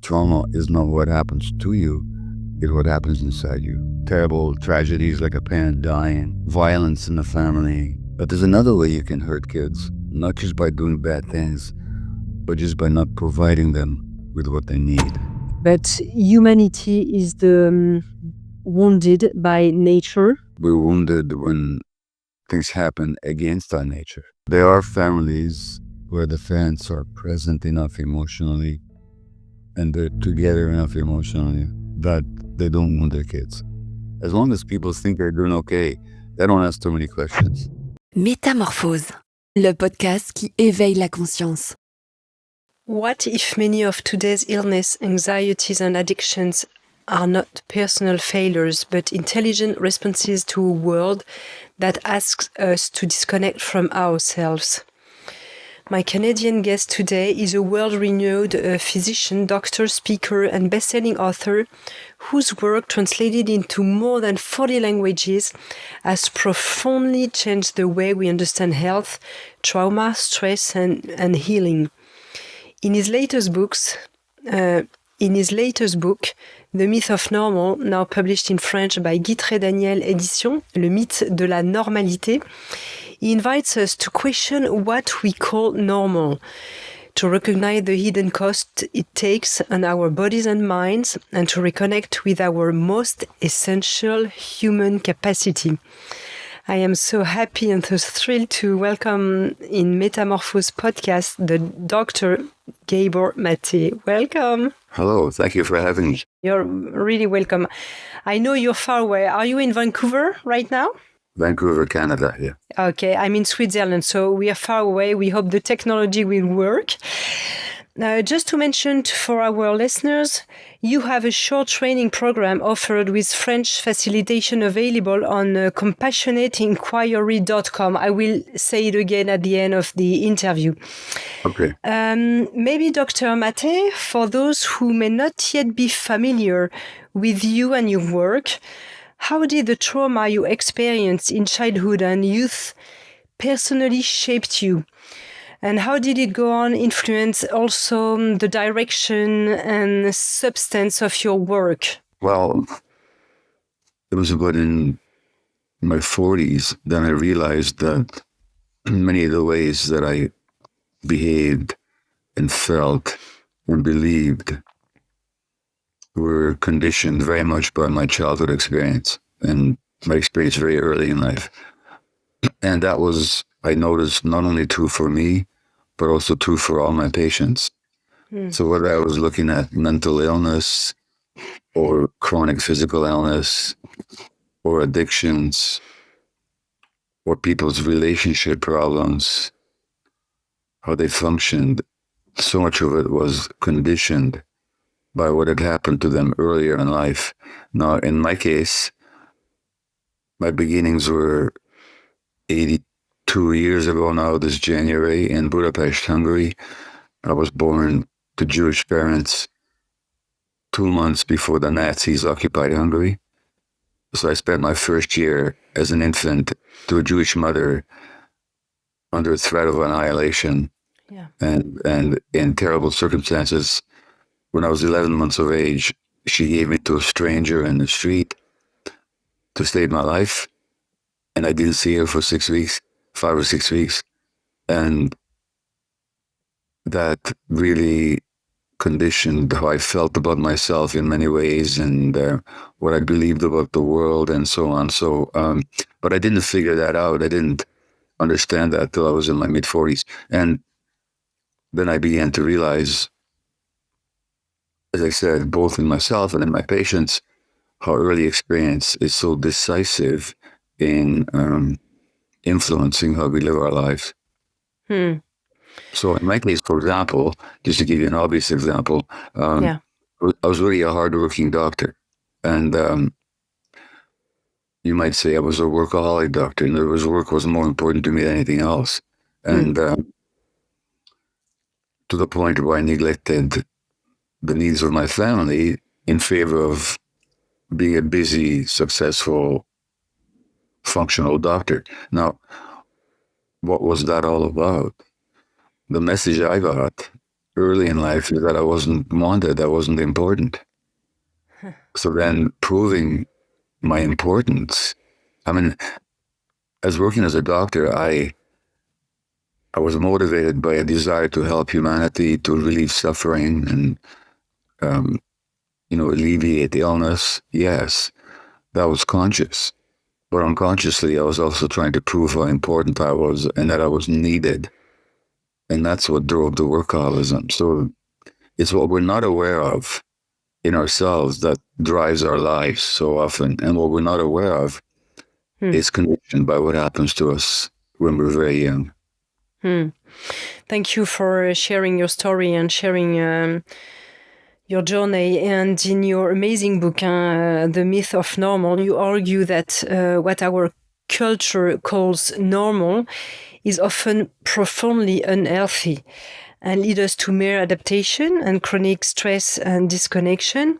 trauma is not what happens to you, it's what happens inside you. Terrible tragedies like a parent dying, violence in the family. But there's another way you can hurt kids, not just by doing bad things, but just by not providing them with what they need. But humanity is wounded by nature. We're wounded when things happen against our nature. There are families where the parents are present enough emotionally and they're together enough emotionally that they don't wound their kids. As long as people think they're doing okay, they don't ask too many questions. Métamorphose, le podcast qui éveille la conscience. What if many of today's illness, anxieties and addictions are not personal failures, but intelligent responses to a world that asks us to disconnect from ourselves? My Canadian guest today is a world-renowned physician, doctor, speaker, and best-selling author whose work, translated into more than 40 languages, has profoundly changed the way we understand health, trauma, stress, and healing. In his latest book, The Myth of Normal, now published in French by Guitry Daniel Édition, Le Mythe de la Normalité, he invites us to question what we call normal, to recognize the hidden cost it takes on our bodies and minds, and to reconnect with our most essential human capacity. I am so happy and so thrilled to welcome in metamorphosepodcast the Dr. Gabor Maté. Welcome. Hello, thank you for having me. You're really welcome. I know you're far away. Are you in Vancouver right now? Vancouver, Canada, yeah. Okay, I'm in Switzerland, so we are far away. We hope the technology will work. Just to mention for our listeners, you have a short training program offered with French facilitation available on compassionateinquiry.com. I will say it again at the end of the interview. Okay. Maybe Dr. Maté, for those who may not yet be familiar with you and your work, how did the trauma you experienced in childhood and youth personally shaped you? And how did it go on influence also the direction and substance of your work? Well, it was about in my 40s that I realized that many of the ways that I behaved and felt and believed were conditioned very much by my childhood experience and my experience very early in life. And that was, I noticed, not only true for me, but also true for all my patients. So whether I was looking at mental illness or chronic physical illness or addictions or people's relationship problems, how they functioned, so much of it was conditioned by what had happened to them earlier in life. Now, in my case, my beginnings were 82 years ago now, this January, in Budapest, Hungary. I was born to Jewish parents 2 months before the Nazis occupied Hungary. So I spent my first year as an infant to a Jewish mother under threat of annihilation and in terrible circumstances. When I was 11 months of age, she gave me to a stranger in the street to save my life. And I didn't see her for 6 weeks, 5 or 6 weeks. And that really conditioned how I felt about myself in many ways and what I believed about the world and so on. So, but I didn't figure that out. I didn't understand that till I was in my mid-40s. And then I began to realize, as I said, both in myself and in my patients, how early experience is so decisive in influencing how we live our lives. So in my case, for example, just to give you an obvious example, I was really a hardworking doctor. And you might say I was a workaholic doctor. In other words, work was more important to me than anything else. And to the point where I neglected the needs of my family in favor of being a busy, successful, functional doctor. Now, what was that all about? The message I got early in life is that I wasn't wanted, I wasn't important. So then proving my importance, I mean, as working as a doctor, I was motivated by a desire to help humanity, to relieve suffering and, alleviate illness. Yes, that was conscious. But unconsciously, I was also trying to prove how important I was and that I was needed. And that's what drove the workaholism. So it's what we're not aware of in ourselves that drives our lives so often. And what we're not aware of is conditioned by what happens to us when we're very young. Thank you for sharing your story and sharing your journey. And in your amazing book, The Myth of Normal, you argue that what our culture calls normal is often profoundly unhealthy and lead us to mere adaptation and chronic stress and disconnection.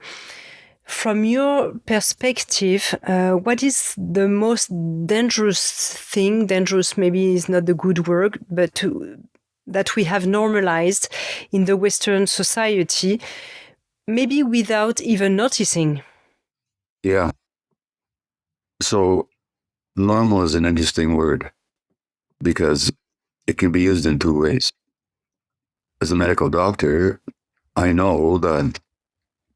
From your perspective, what is the most dangerous thing? Dangerous maybe is not the good word, but that we have normalized in the Western society, maybe without even noticing. Yeah. So normal is an interesting word because it can be used in two ways. As a medical doctor, I know that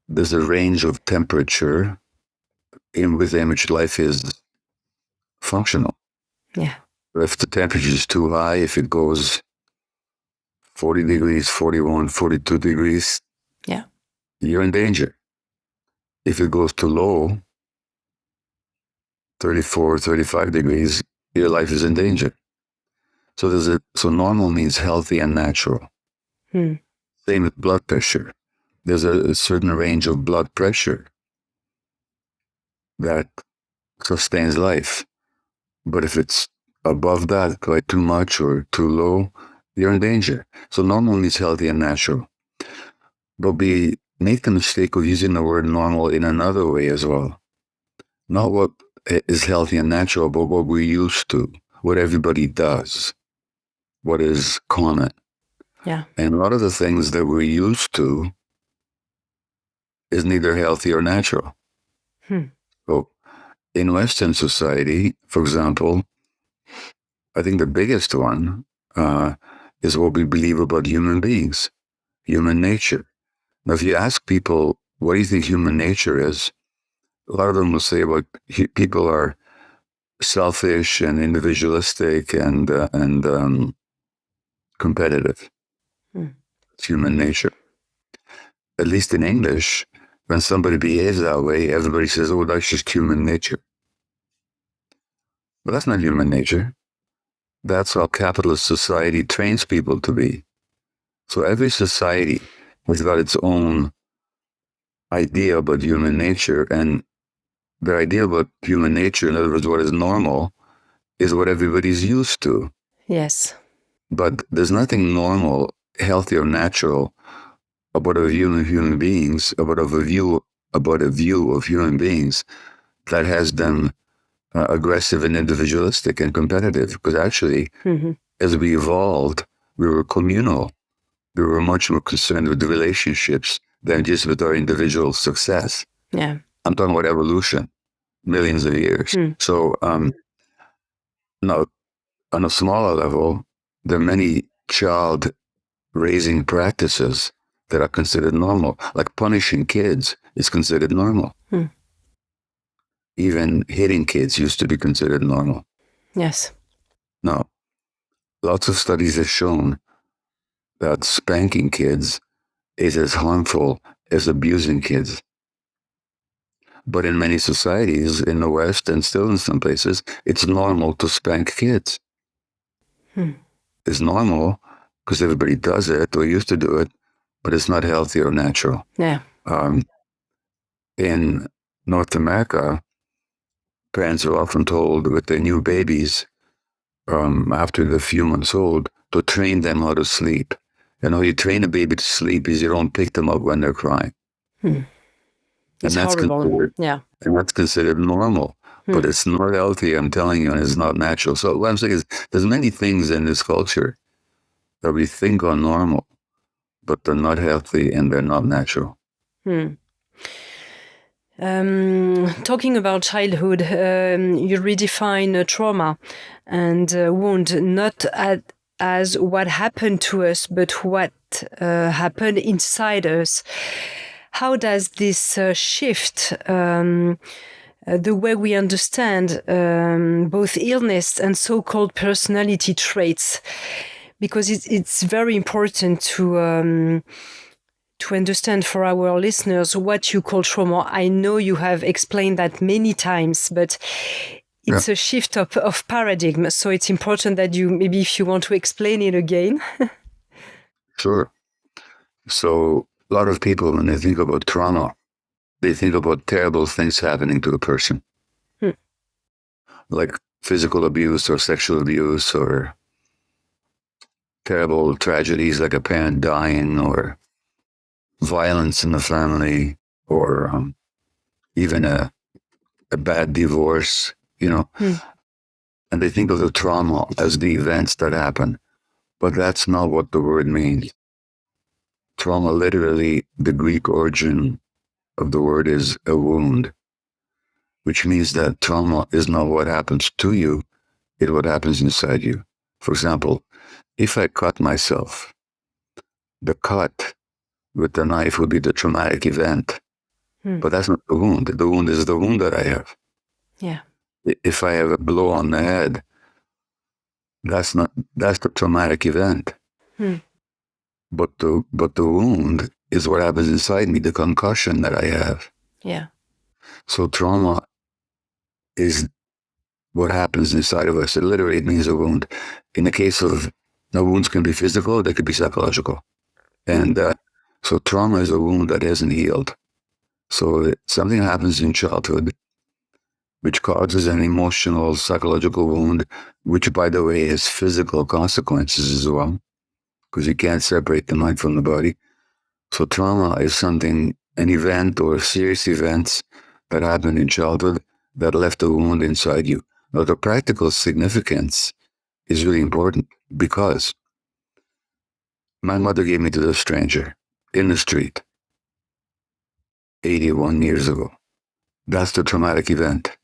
there's a range of temperature within which life is functional. Yeah. If the temperature is too high, if it goes 40 degrees, 41, 42 degrees, Yeah. you're in danger. If it goes too low, 34, 35 degrees, your life is in danger. So normal means healthy and natural. Same with blood pressure. There's a certain range of blood pressure that sustains life. But if it's above that, like too much or too low, you're in danger. So normal means healthy and natural. But we make the mistake of using the word normal in another way as well. Not what is healthy and natural, but what we're used to, what everybody does, what is common. Yeah. And a lot of the things that we're used to is neither healthy or natural. So in Western society, for example, I think the biggest one is what we believe about human beings, human nature. Now, if you ask people, what do you think human nature is? A lot of them will say, well, people are selfish and individualistic and competitive. It's human nature. At least in English, when somebody behaves that way, everybody says, oh, that's just human nature. But that's not human nature. That's how capitalist society trains people to be. So every society has got its own idea about human nature, and their idea about human nature, in other words, what is normal, is what everybody's used to. Yes. But there's nothing normal, healthy, or natural about a view of human beings, about a view of human beings that has them aggressive and individualistic and competitive. Because actually, as we evolved, we were communal. We were much more concerned with the relationships than just with our individual success. Yeah. I'm talking about evolution, millions of years. So now, on a smaller level, there are many child raising practices that are considered normal, like punishing kids is considered normal. Even hitting kids used to be considered normal. Yes. Now, lots of studies have shown that spanking kids is as harmful as abusing kids. But in many societies in the West and still in some places, it's normal to spank kids. It's normal because everybody does it or used to do it, but it's not healthy or natural. Yeah. In North America, parents are often told with their new babies, after they're a few months old, to train them how to sleep. And how you train a baby to sleep is you don't pick them up when they're crying. It's horrible. Yeah. And that's considered normal. But it's not healthy, I'm telling you, and it's not natural. So what I'm saying is there's many things in this culture that we think are normal but they're not healthy and they're not natural. Talking about childhood, you redefine trauma and wound not as what happened to us, but what happened inside us. How does this shift the way we understand both illness and so-called personality traits? Because it's very important to understand for our listeners what you call trauma. I know you have explained that many times, but it's a shift of paradigm. So it's important that you, maybe if you want to explain it again. Sure. So a lot of people, when they think about trauma, they think about terrible things happening to a person, like physical abuse or sexual abuse or terrible tragedies like a parent dying or violence in the family or even a bad divorce, and they think of the trauma as the events that happen, but that's not what the word means. Trauma, literally, the Greek origin of the word is a wound, which means that trauma is not what happens to you, it's what happens inside you. For example, if I cut myself, the cut with the knife would be the traumatic event, but that's not the wound. The wound is the wound that I have. Yeah. If I have a blow on the head, that's the traumatic event. But the wound is what happens inside me, the concussion that I have. Yeah. So trauma is what happens inside of us. It literally means a wound. In the case of, wounds can be physical, they could be psychological. And so trauma is a wound that hasn't healed. So something happens in childhood which causes an emotional, psychological wound, which, by the way, has physical consequences as well, because you can't separate the mind from the body. So trauma is something, an event or serious events that happened in childhood that left a wound inside you. Now, the practical significance is really important because my mother gave me to the stranger in the street 81 years ago. That's the traumatic event.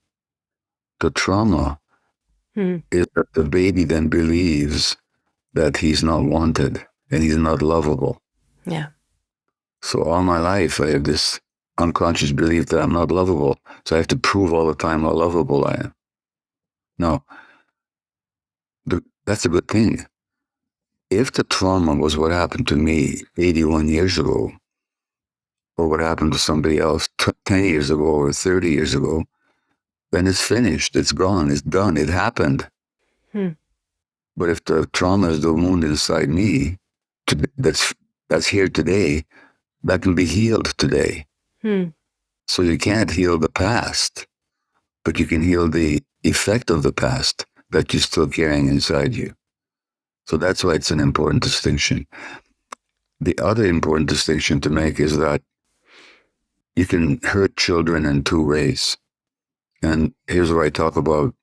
The trauma is that the baby then believes that he's not wanted and he's not lovable. Yeah. So all my life, I have this unconscious belief that I'm not lovable. So I have to prove all the time how lovable I am. No, that's a good thing. If the trauma was what happened to me 81 years ago, or what happened to somebody else 10 years ago or 30 years ago, then it's finished. It's gone. It's done. It happened. But if the trauma is the wound inside me that's here today, that can be healed today. So you can't heal the past, but you can heal the effect of the past that you're still carrying inside you. So that's why it's an important distinction. The other important distinction to make is that you can hurt children in two ways. And here's where I talk about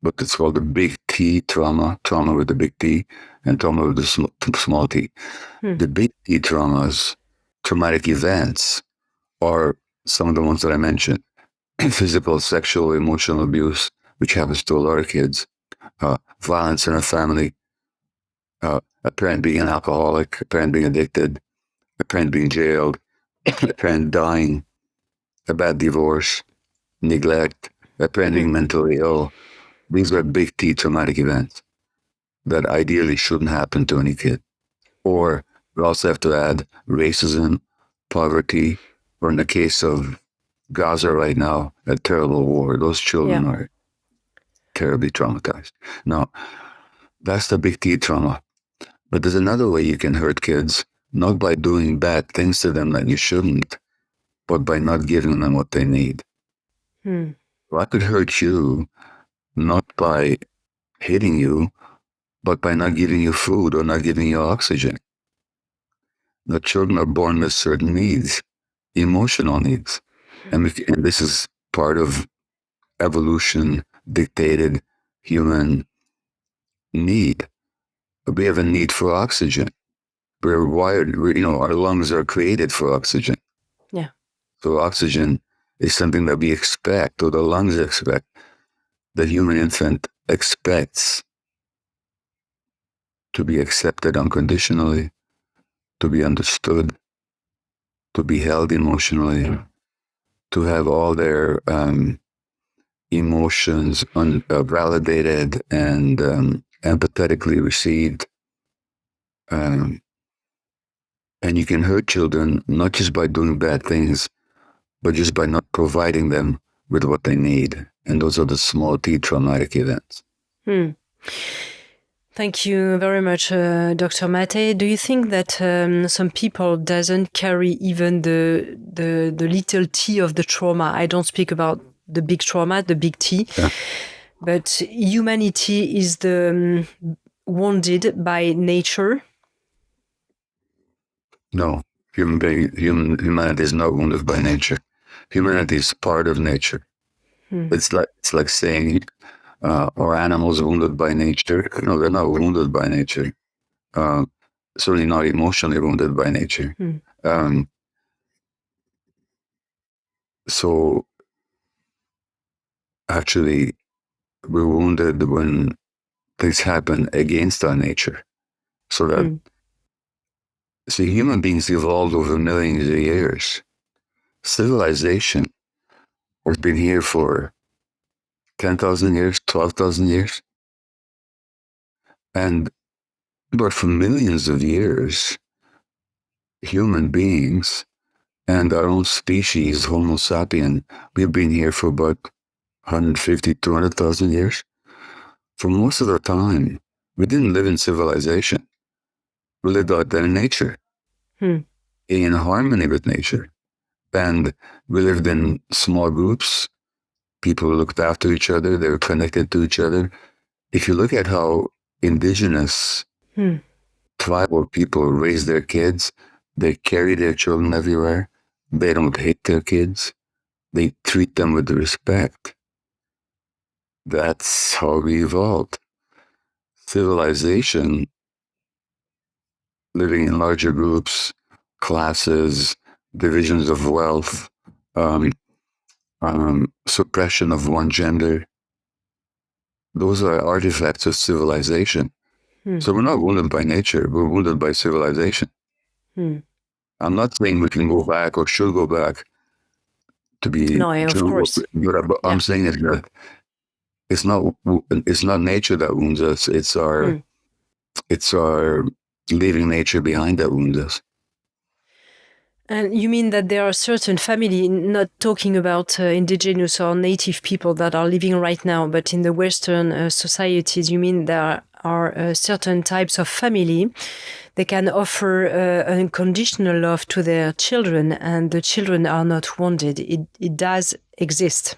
what it's called the big T trauma with the big T, and trauma with the small t. The big T traumas, traumatic events, are some of the ones that I mentioned. Physical, sexual, emotional abuse, which happens to a lot of kids, violence in a family, a parent being an alcoholic, a parent being addicted, a parent being jailed, a parent dying, a bad divorce, neglect, a parent being mentally ill. These are big T traumatic events that ideally shouldn't happen to any kid. Or we also have to add racism, poverty, or in the case of Gaza right now, a terrible war. Those children are terribly traumatized. Now, that's the big T trauma. But there's another way you can hurt kids, not by doing bad things to them that you shouldn't, but by not giving them what they need. So I could hurt you not by hitting you, but by not giving you food or not giving you oxygen. The children are born with certain needs, emotional needs. And this is part of evolution dictated human need. We have a need for oxygen, we're wired, our lungs are created for oxygen. Yeah. So oxygen is something that we expect, or the lungs expect. The human infant expects to be accepted unconditionally, to be understood, to be held emotionally, to have all their emotions validated and empathetically received. And you can hurt children not just by doing bad things, but just by not providing them with what they need. And those are the small T traumatic events. Thank you very much, Dr. Maté. Do you think that some people doesn't carry even the little T of the trauma? I don't speak about the big trauma, the big T, Yeah. but humanity is the wounded by nature. No, humanity is not wounded by nature. Humanity is part of nature. It's like saying, are animals wounded by nature? No, they're not wounded by nature. Certainly not emotionally wounded by nature. So actually, we're wounded when things happen against our nature. So that, see, human beings evolved over millions of years. Civilization has been here for 10,000 years, 12,000 years. But for millions of years, human beings and our own species, Homo sapien, we've been here for about 150, 200,000 years. For most of the time, we didn't live in civilization. We lived out there in nature, in harmony with nature. And we lived in small groups. People looked after each other. They were connected to each other. If you look at how indigenous tribal people raise their kids, they carry their children everywhere. They don't hate their kids. They treat them with respect. That's how we evolved. Civilization, living in larger groups, classes, divisions of wealth, suppression of one gender. Those are artifacts of civilization. So we're not wounded by nature. We're wounded by civilization. I'm not saying we can go back or should go back to be. No, of course. But I'm saying is that it's not nature that wounds us. It's our leaving nature behind that wounds us. And you mean that there are certain family, not talking about indigenous or native people that are living right now, but in the Western societies, you mean there are certain types of family, they can offer unconditional love to their children and the children are not wounded. It does exist.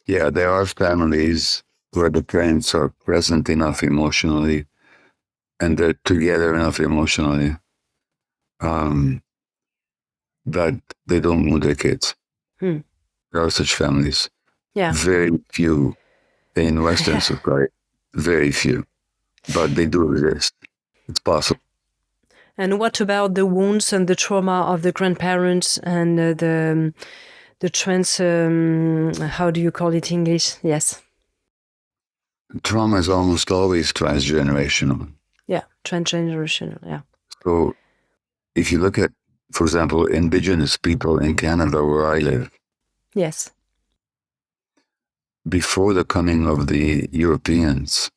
Yeah, there are families where the parents are present enough emotionally and they're together enough emotionally that they don't wound their kids. There are such families. Yeah. Very few in Western society. Very few. But they do exist. It's possible. And what about the wounds and the trauma of the grandparents and the how do you call it in English? Yes. Trauma is almost always transgenerational. Yeah, transgenerational, yeah. So if you look at, for example, indigenous people in Canada where I live, yes, before the coming of the Europeans,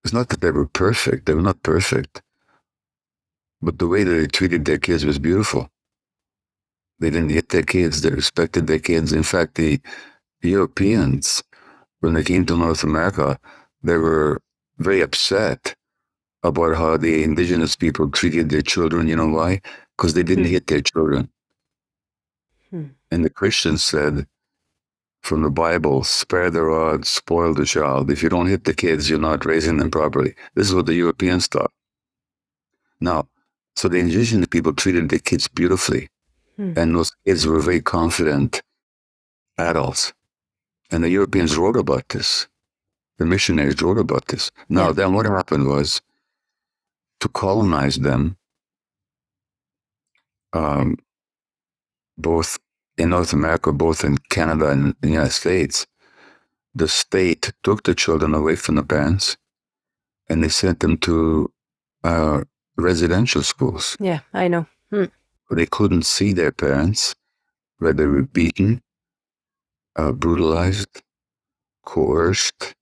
it's not that they were perfect. They were not perfect. But the way that they treated their kids was beautiful. They didn't hit their kids. They respected their kids. In fact, the Europeans, when they came to North America, they were very upset about how the indigenous people treated their children. You know why? Because they didn't hit their children. And the Christians said from the Bible, spare the rod, spoil the child. If you don't hit the kids, you're not raising them properly. This is what the Europeans thought. Now, so the indigenous people treated their kids beautifully. And those kids were very confident adults. And the Europeans wrote about this. The missionaries wrote about this. Now, then what happened was to colonize them, both in North America, both in Canada and the United States, the state took the children away from the parents and they sent them to residential schools. Yeah, I know. They couldn't see their parents, where they were beaten, brutalized, coerced.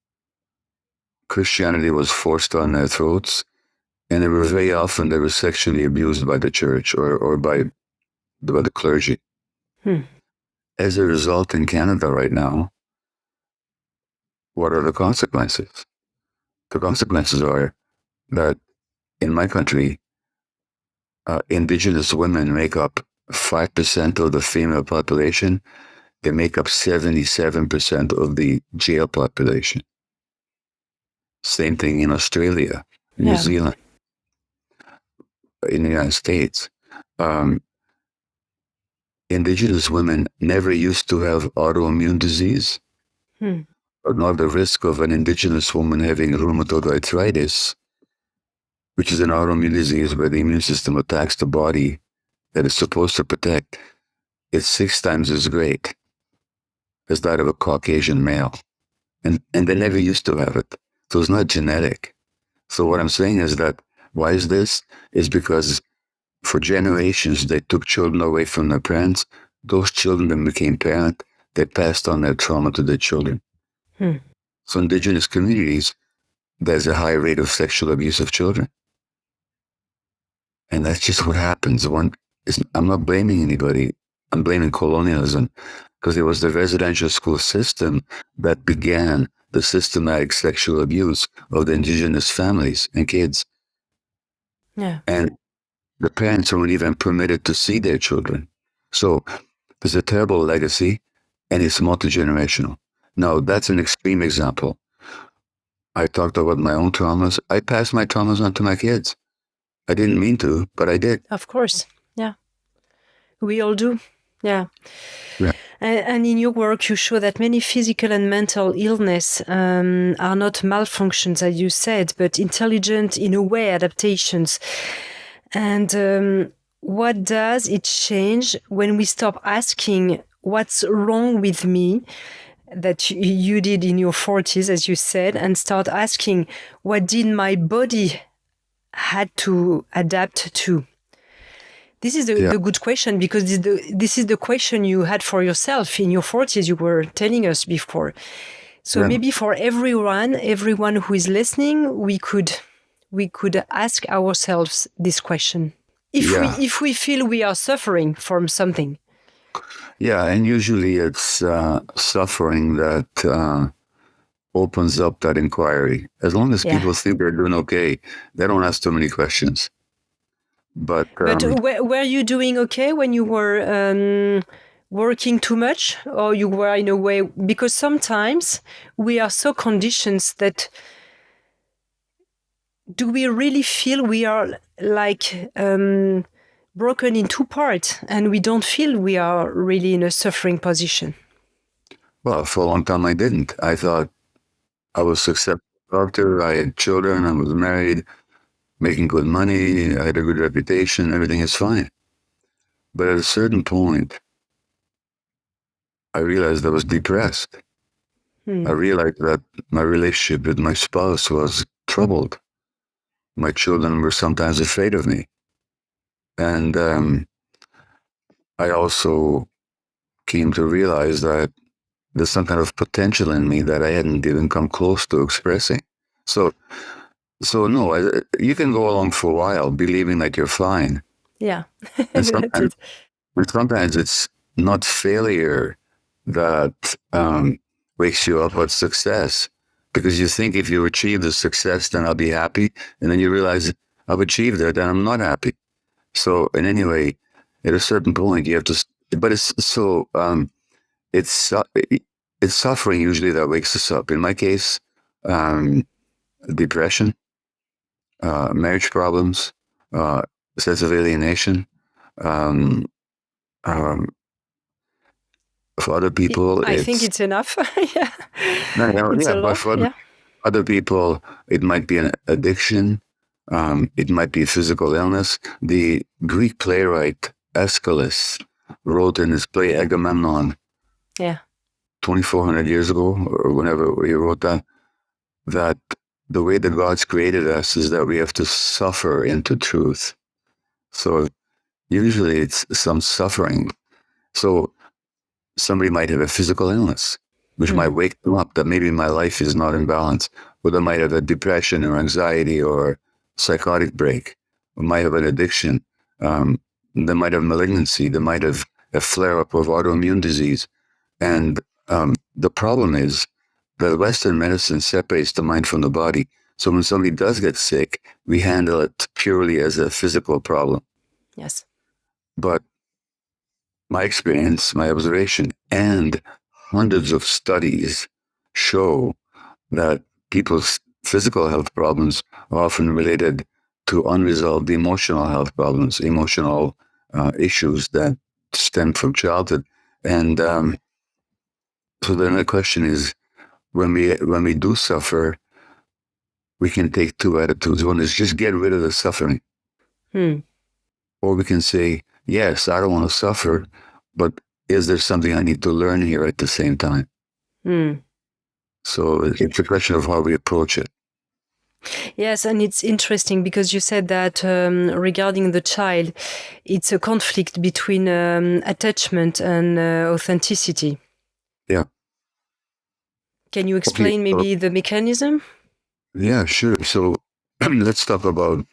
Christianity was forced on their throats, and they were very often they were sexually abused by the church or by the clergy. As a result, in Canada right now, what are the consequences? The consequences are that in my country, Indigenous women make up 5% of the female population. They make up 77% of the jail population. Same thing in Australia, New Zealand, in the United States. Indigenous women never used to have autoimmune disease, or not the risk of an Indigenous woman having rheumatoid arthritis, which is an autoimmune disease where the immune system attacks the body that it's supposed to protect. It's 6 times as great as that of a Caucasian male. And they never used to have it. So it's not genetic. So what I'm saying is that why is this? Is because for generations they took children away from their parents. Those children then became parent. They passed on their trauma to their children. So Indigenous communities, there's a high rate of sexual abuse of children. And that's just what happens. I'm not blaming anybody. I'm blaming colonialism, because it was the residential school system that began the systematic sexual abuse of the Indigenous families and kids. Yeah. And the parents weren't even permitted to see their children. So there's a terrible legacy, and it's multi-generational. Now, that's an extreme example. I talked about my own traumas. I passed my traumas on to my kids. I didn't mean to, but I did. Of course. Yeah. We all do. Yeah. Yeah. And in your work, you show that many physical and mental illness are not malfunctions, as you said, but intelligent, in a way, adaptations. And what does it change when we stop asking what's wrong with me, that you did in your 40s, as you said, and start asking what did my body had to adapt to? This is the good question, because this is the question you had for yourself in your 40s, you were telling us before. So maybe for everyone who is listening, we could ask ourselves this question. If we feel we are suffering from something. Yeah, and usually it's suffering that opens up that inquiry. As long as people think they're doing okay, they don't ask too many questions. But were you doing okay when you were working too much, or you were in a way, because sometimes we are so conditioned that do we really feel we are like broken in two parts, and we don't feel we are really in a suffering position? Well, for a long time I didn't. I thought I was successful doctor, I had children, I was married, making good money, I had a good reputation, everything is fine. But at a certain point, I realized I was depressed. I realized that my relationship with my spouse was troubled. My children were sometimes afraid of me. And I also came to realize that there's some kind of potential in me that I hadn't even come close to expressing. So no, you can go along for a while believing that you're fine. Yeah. And sometimes it's not failure that wakes you up, but success. Because you think if you achieve the success, then I'll be happy. And then you realize I've achieved it and I'm not happy. So in any way, at a certain point, you have to, but it's so, it's suffering usually that wakes us up. In my case, depression, marriage problems, sense of alienation. For other people, I think it's enough. Yeah. But for other people, it might be an addiction. It might be physical illness. The Greek playwright Aeschylus wrote in his play Agamemnon, 2,400 years ago, or whenever he wrote that the way that God's created us is that we have to suffer into truth. So usually it's some suffering. So somebody might have a physical illness, which might wake them up that maybe my life is not in balance, or they might have a depression or anxiety or psychotic break, or might have an addiction. They might have malignancy. They might have a flare-up of autoimmune disease. And the problem is that Western medicine separates the mind from the body. So when somebody does get sick, we handle it purely as a physical problem. Yes. But my experience, my observation, and hundreds of studies show that people's physical health problems are often related to unresolved emotional health problems, emotional issues that stem from childhood. And so then the question is, when we do suffer, we can take two attitudes. One is just get rid of the suffering. Or we can say, yes, I don't want to suffer, but is there something I need to learn here at the same time? So it's a question of how we approach it. Yes, and it's interesting because you said that regarding the child, it's a conflict between attachment and authenticity. Yeah. Can you explain maybe the mechanism? Yeah, sure. So let's talk about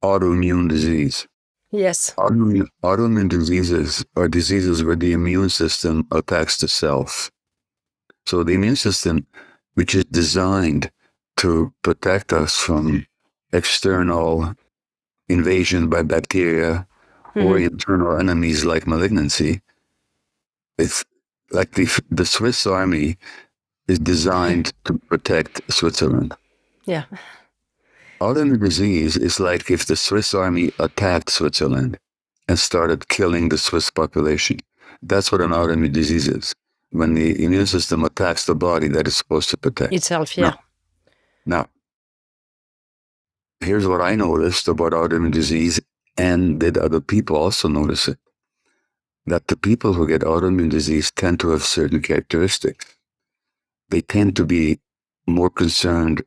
autoimmune disease. Yes. Autoimmune diseases are diseases where the immune system attacks the self. So the immune system, which is designed to protect us from external invasion by bacteria or internal enemies like malignancy, it's like the Swiss Army is designed to protect Switzerland. Yeah. Autoimmune disease is like if the Swiss Army attacked Switzerland and started killing the Swiss population. That's what an autoimmune disease is. When the immune system attacks the body that is supposed to protect itself, yeah. Now, here's what I noticed about autoimmune disease, and did other people also notice it? That the people who get autoimmune disease tend to have certain characteristics. They tend to be more concerned,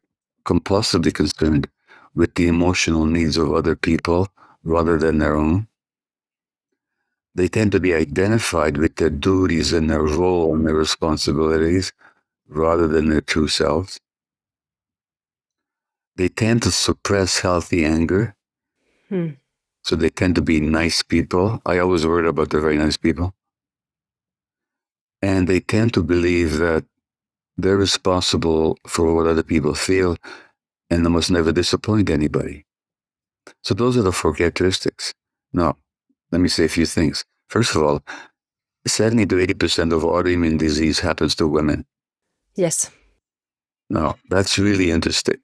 compulsively concerned, with the emotional needs of other people rather than their own. They tend to be identified with their duties and their role and their responsibilities rather than their true selves. They tend to suppress healthy anger. So they tend to be nice people. I always worry about the very nice people. And they tend to believe that they're responsible for what other people feel and they must never disappoint anybody. So those are the four characteristics. Now, let me say a few things. First of all, 70 to 80% of autoimmune disease happens to women. Yes. Now, that's really interesting.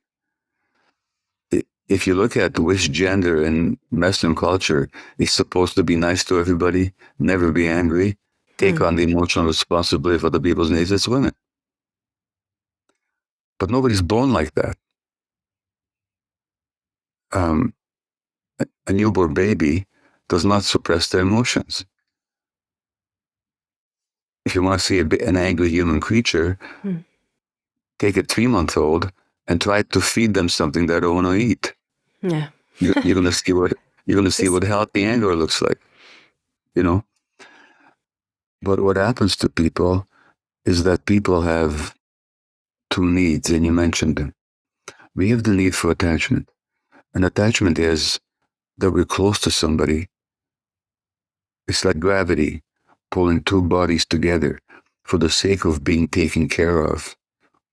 If you look at which gender in Western culture is supposed to be nice to everybody, never be angry, take on the emotional responsibility for other people's needs, it's women. But nobody's born like that. A newborn baby does not suppress their emotions. If you want to see an angry human creature, take a 3-month-old and try to feed them something they don't want to eat. Yeah. You're going to see what healthy anger looks like, you know. But what happens to people is that people have two needs, and you mentioned them. We have the need for attachment. And attachment is that we're close to somebody. It's like gravity pulling two bodies together for the sake of being taken care of,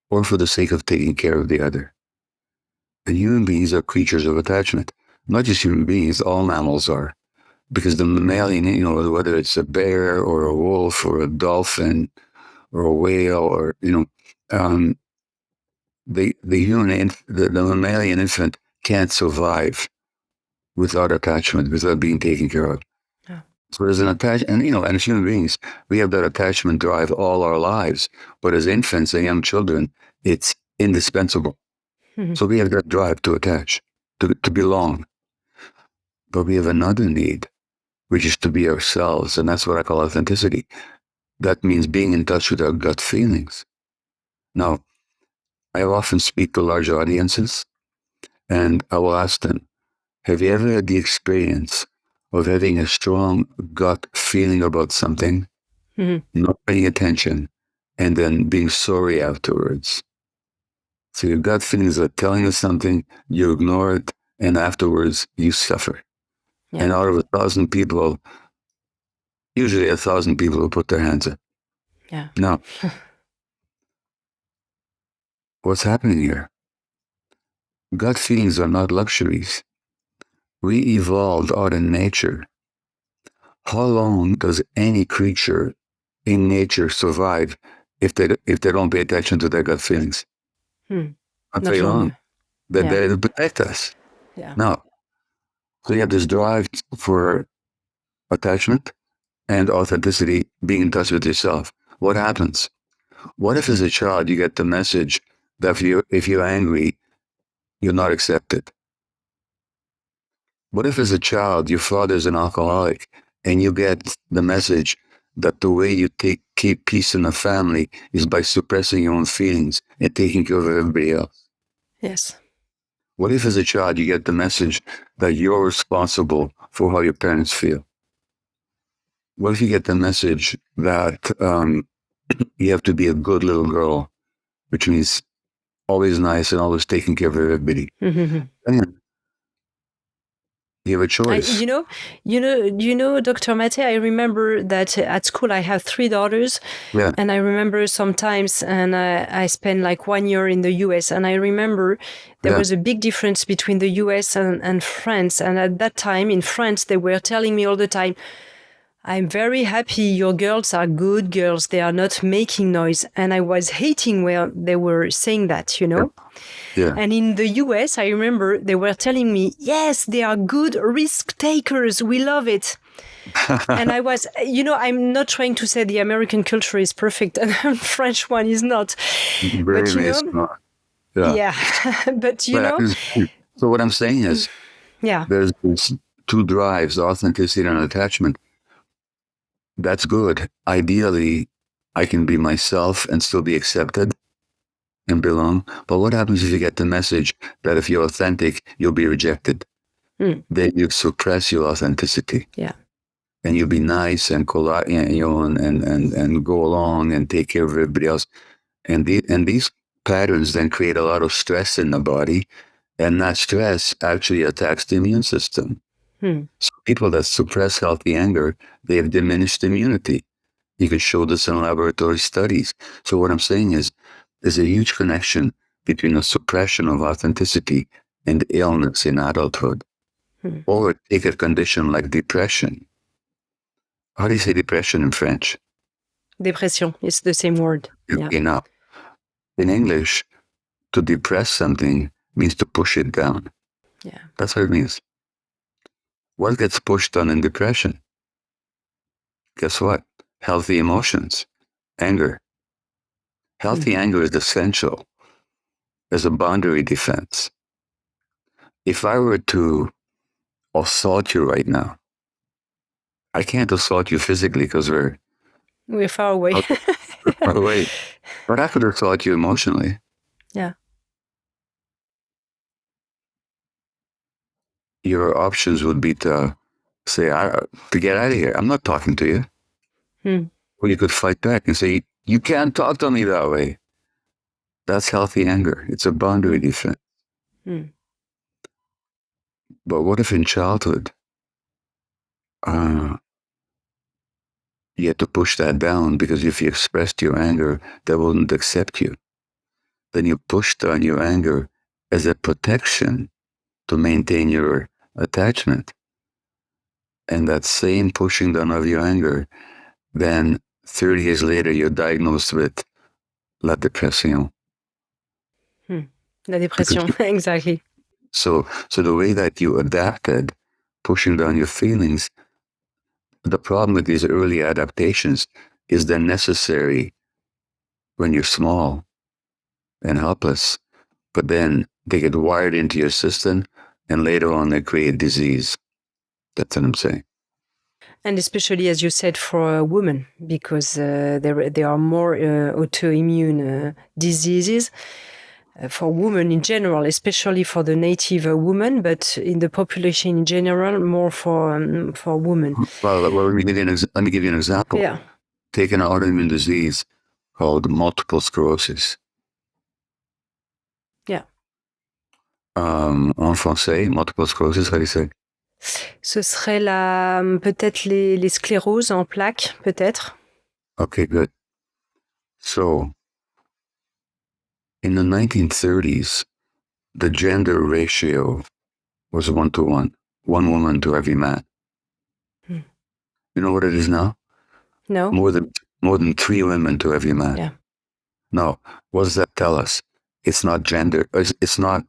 or for the sake of taking care of the other. And human beings are creatures of attachment. Not just human beings, all mammals are. Because the mammalian, whether it's a bear or a wolf or a dolphin or a whale or, the mammalian infant can't survive without attachment, without being taken care of. Yeah. So there's an attachment, and as human beings, we have that attachment drive all our lives. But as infants and young children, it's indispensable. So we have that drive to attach. to belong. But we have another need, which is to be ourselves. And that's what I call authenticity. That means being in touch with our gut feelings. Now, I often speak to large audiences, and I will ask them, have you ever had the experience of having a strong gut feeling about something, not paying attention, and then being sorry afterwards? So your gut feelings are telling you something, you ignore it, and afterwards you suffer. Yeah. And out of 1,000 people, usually 1,000 people will put their hands up. Yeah. Now, what's happening here? Gut feelings are not luxuries. We evolved out of nature. How long does any creature in nature survive if they don't pay attention to their gut feelings? Not Not very long. long. They're Yeah. there to protect us. Yeah. Now, so you have this drive for attachment and authenticity, being in touch with yourself. What happens? What if as a child you get the message that if you're angry, you're not accepted? What if as a child your father's an alcoholic and you get the message that the way you keep peace in a family is by suppressing your own feelings and taking care of everybody else? Yes. What if as a child you get the message that you're responsible for how your parents feel? What if you get the message that you have to be a good little girl, which means always nice and always taking care of everybody? And you have a choice. Dr. Maté, I remember that at school I have 3 daughters. Yeah. And I remember sometimes, and I spent like 1 year in the US, and I remember there was a big difference between the US and France. And at that time in France, they were telling me all the time, I'm very happy your girls are good girls. They are not making noise. And I was hating where they were saying that, Yeah. And in the US, I remember they were telling me, yes, they are good risk takers. We love it. And I was, I'm not trying to say the American culture is perfect and the French one is not. Very nice. Yeah. But so what I'm saying is, there's these 2 drives, authenticity and attachment. That's good. Ideally, I can be myself and still be accepted and belong. But what happens if you get the message that if you're authentic, you'll be rejected? Then you suppress your authenticity. Yeah. And you'll be nice and and go along and take care of everybody else. And these patterns then create a lot of stress in the body. And that stress actually attacks the immune system. So people that suppress healthy anger, they have diminished immunity. You can show this in laboratory studies. So what I'm saying is, there's a huge connection between the suppression of authenticity and illness in adulthood. Or take a condition like depression. How do you say depression in French? Depression. It's the same word. Okay, now, in English, to depress something means to push it down. Yeah. That's what it means. What gets pushed down in depression? Guess what? Healthy emotions, anger. Healthy anger is essential as a boundary defense. If I were to assault you right now, I can't assault you physically because we're far away. far away. But I could assault you emotionally. Yeah. Your options would be to say, to get out of here. I'm not talking to you. Or you could fight back and say, you can't talk to me that way. That's healthy anger. It's a boundary defense. But what if in childhood, you had to push that down because if you expressed your anger, they wouldn't accept you. Then you push down your anger as a protection to maintain your attachment. And that same pushing down of your anger, then 30 years later, you're diagnosed with la dépression. La dépression, exactly. So the way that you adapted, pushing down your feelings, the problem with these early adaptations is they're necessary when you're small and helpless, but then they get wired into your system And later on, they create disease. That's what I'm saying. And especially, as you said, for women, because there are more autoimmune diseases for women in general, especially for the native woman, but in the population in general, more for women. Well, let me give you an example. Yeah. Take an autoimmune disease called multiple sclerosis. Yeah. En français, multiple sclerosis, how do you say? Ce serait peut-être les scléroses en plaques, peut-être. Okay, good. So, in the 1930s, the gender ratio was 1-to-1, one woman to every man. Hmm. You know what it is now? No. More than 3 women to every man. Yeah. Now, what does that tell us? It's not gender. It's not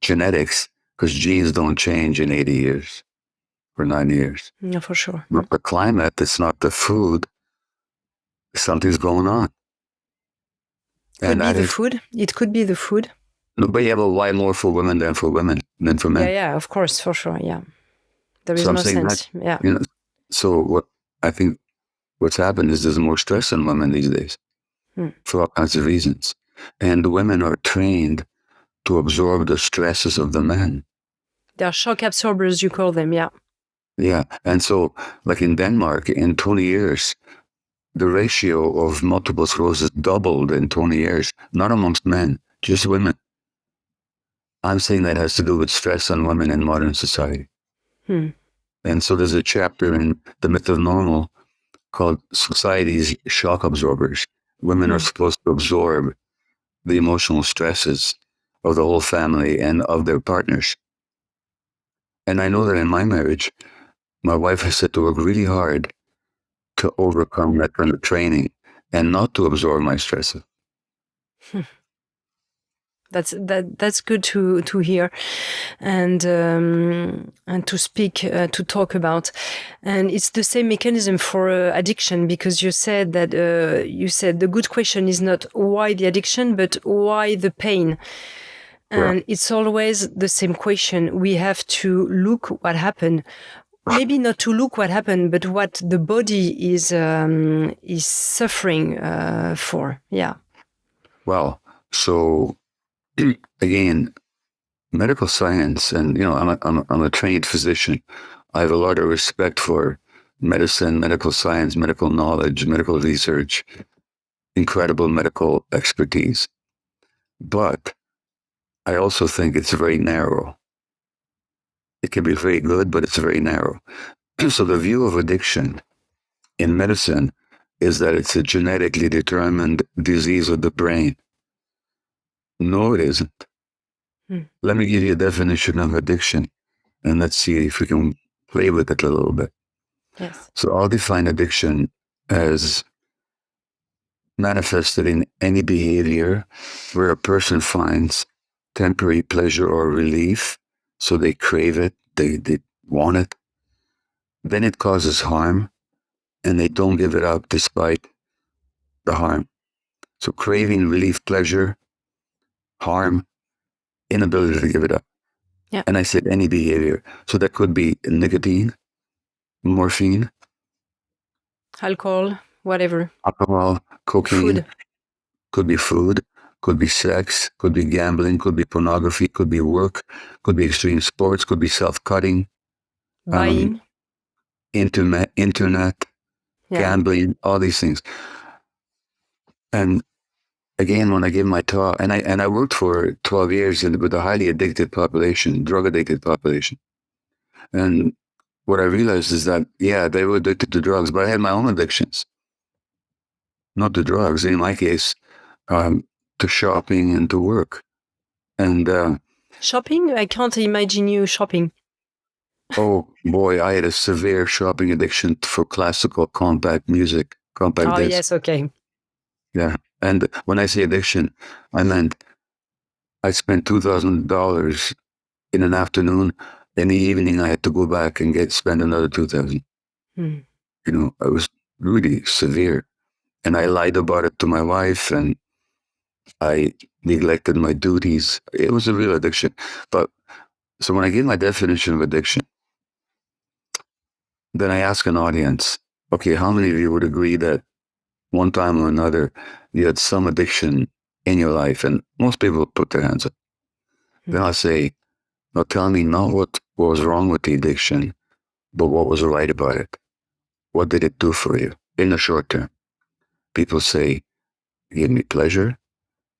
genetics, because genes don't change in 80 years or 9 years. Yeah, for sure. Not the climate. It's not the food. Something's going on. Could be the food. It could be the food. No, but yeah, but why more for women than for men? Yeah, of course, for sure. Yeah, there is no sense. Yeah. You know, so what I think what's happened is there's more stress in women these days for all kinds of reasons, and the women are trained to absorb the stresses of the men. They are shock absorbers, you call them. Yeah. Yeah, and so like in Denmark, in 20 years, the ratio of multiple sclerosis doubled in 20 years, not amongst men, just women. I'm saying that has to do with stress on women in modern society. And so there's a chapter in The Myth of Normal called Society's Shock Absorbers. Women are supposed to absorb the emotional stresses of the whole family and of their partners. And I know that in my marriage, my wife has had to work really hard to overcome that kind of training and not to absorb my stresses. That's good to hear, and to speak, to talk about. And it's the same mechanism for addiction, because you said that the good question is not why the addiction, but why the pain. And it's always the same question. We have to look what happened. Maybe not to look what happened, but what the body is suffering for. Yeah. Well, so again, medical science, and I'm a trained physician. I have a lot of respect for medicine, medical science, medical knowledge, medical research, incredible medical expertise. But I also think it's very narrow. It can be very good, but it's very narrow. So the view of addiction in medicine is that it's a genetically determined disease of the brain. No, it isn't. Let me give you a definition of addiction, and let's see if we can play with it a little bit. Yes. So I'll define addiction as manifested in any behavior where a person finds temporary pleasure or relief, so they crave it, they want it. Then it causes harm, and they don't give it up despite the harm. So craving, relief, pleasure, harm, inability to give it up. Yeah. And I said any behavior. So that could be nicotine, morphine, alcohol, whatever. Alcohol, cocaine. Food. Could be food, could be sex, could be gambling, could be pornography, could be work, could be extreme sports, could be self-cutting. Buying. Internet, Yeah. gambling, all these things. And again, when I gave my talk, and I worked for 12 years with a highly addicted population, drug addicted population. And what I realized is that, yeah, they were addicted to drugs, but I had my own addictions. Not to drugs, in my case, to shopping and to work. And shopping? I can't imagine you shopping. Oh boy, I had a severe shopping addiction for classical compact music, compact disc. Yes, okay. Yeah. And when I say addiction, I meant I spent $2,000 in an afternoon. In the evening, I had to go back and spend another $2,000. It was really severe. And I lied about it to my wife, and I neglected my duties. It was a real addiction. But So when I give my definition of addiction, then I ask an audience, okay, how many of you would agree that one time or another you had some addiction in your life? And most people would put their hands up. Then I'll say, now tell me not what was wrong with the addiction, but what was right about it. What did it do for you in the short term? People say, it gave me pleasure.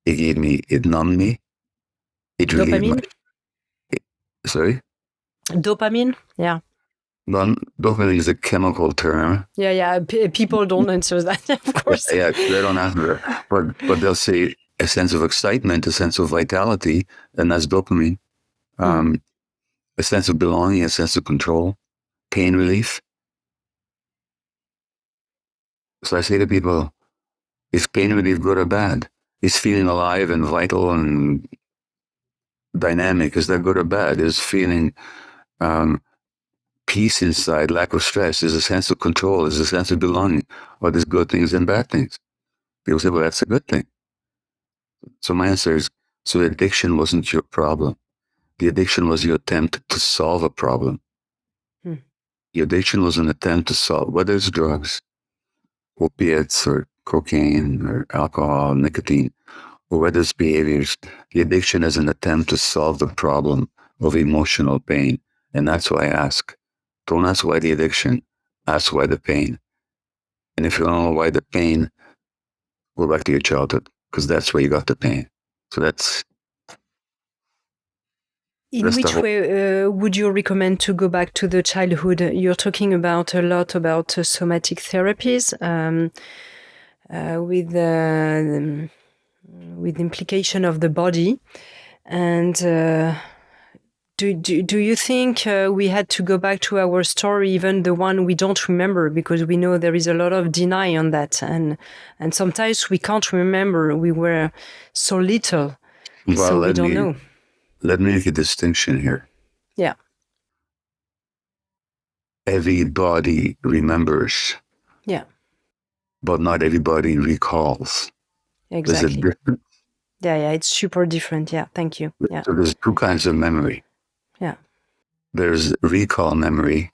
It numbed me. It relieved my, Dopamine? sorry? Dopamine? Yeah. Dopamine is a chemical term. Yeah. People don't answer that, of course. Yeah, they don't answer that. But they'll say a sense of excitement, a sense of vitality, and that's dopamine. A sense of belonging, a sense of control, pain relief. So I say to people, is pain relief good or bad? Is feeling alive and vital and dynamic, is that good or bad? Is feeling peace inside, lack of stress, is a sense of control, is a sense of belonging? Or there's good things and bad things? People say, well, that's a good thing. So my answer is, so addiction wasn't your problem. The addiction was your attempt to solve a problem. The addiction was an attempt to solve, whether it's drugs, opiates, or cocaine, or alcohol, nicotine, or whether it's behaviors. The addiction is an attempt to solve the problem of emotional pain. And that's why I ask. Don't ask why the addiction, ask why the pain. And if you don't know why the pain, go back to your childhood, because that's where you got the pain. So that's In the which whole. way would you recommend to go back to the childhood? You're talking about a lot about somatic therapies with implication of the body. And do you think we had to go back to our story, even the one we don't remember, because we know there is a lot of deny on that, and sometimes we can't remember. We were so little, so we don't know. Let me make a distinction here. Yeah. Everybody remembers. Yeah. But not everybody recalls. Exactly. There's a difference. Yeah, it's super different. Yeah, thank you. Yeah. So there's two kinds of memory. Yeah. There's recall memory,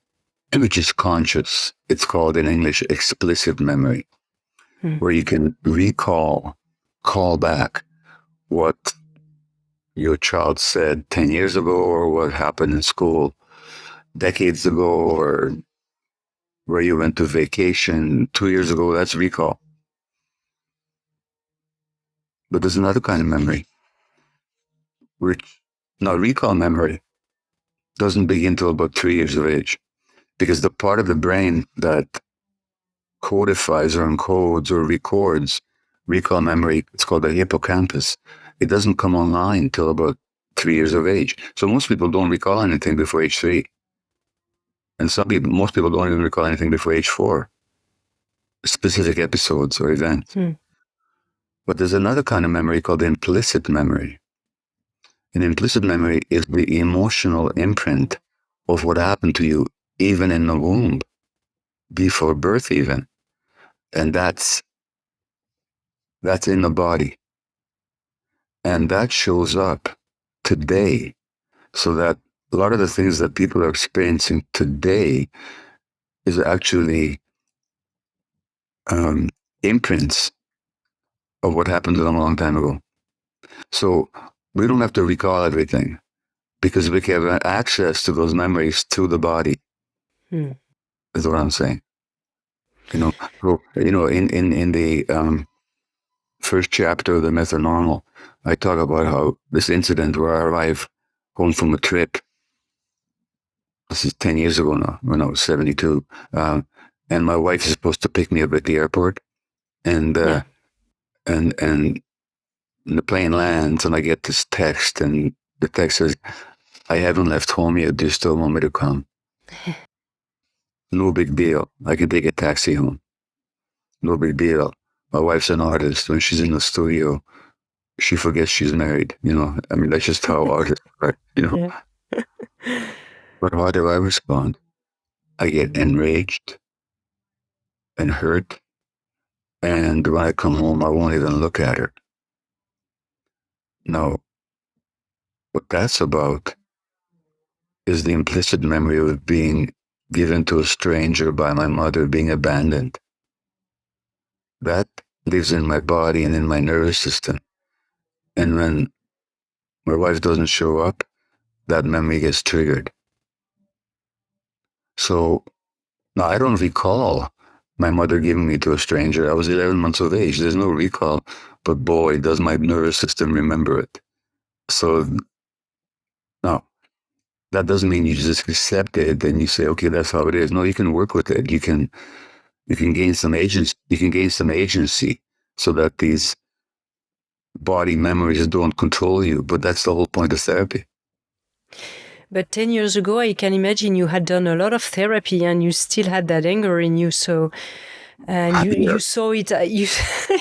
which is conscious. It's called in English explicit memory, where you can call back what your child said 10 years ago, or what happened in school decades ago, or where you went to vacation 2 years ago. That's recall. But there's another kind of memory, which, now recall memory doesn't begin till about 3 years of age, because the part of the brain that codifies or encodes or records recall memory, it's called the hippocampus. It doesn't come online till about 3 years of age. So most people don't recall anything before age 3. And most people don't even recall anything before age 4, specific episodes or events. But there's another kind of memory called implicit memory. And implicit memory is the emotional imprint of what happened to you even in the womb, before birth even. And that's in the body. And that shows up today. So that a lot of the things that people are experiencing today is actually imprints of what happened to them a long time ago. So we don't have to recall everything, because we can have access to those memories through the body, is what I'm saying. In the first chapter of the Method Normal, I talk about how this incident where I arrived home from a trip. This is 10 years ago now, when I was 72. And my wife is supposed to pick me up at the airport. And and the plane lands, and I get this text, and the text says, I haven't left home yet. Do you still want me to come? No big deal. I can take a taxi home. No big deal. My wife's an artist. When she's in the studio, she forgets she's married. I mean, that's just how artists are, Yeah. But how do I respond? I get enraged and hurt. And when I come home, I won't even look at her. No. What that's about is the implicit memory of being given to a stranger by my mother, being abandoned. That lives in my body and in my nervous system. And when my wife doesn't show up, that memory gets triggered. So now I don't recall my mother giving me to a stranger. I was 11 months of age. There's no recall, but boy, does my nervous system remember it. So now that doesn't mean you just accept it and you say, okay, that's how it is. No, you can work with it. You can gain some agency. You can gain some agency so that these body memories don't control you. But that's the whole point of therapy. But 10 years ago, I can imagine you had done a lot of therapy and you still had that anger in you. So, and you saw it,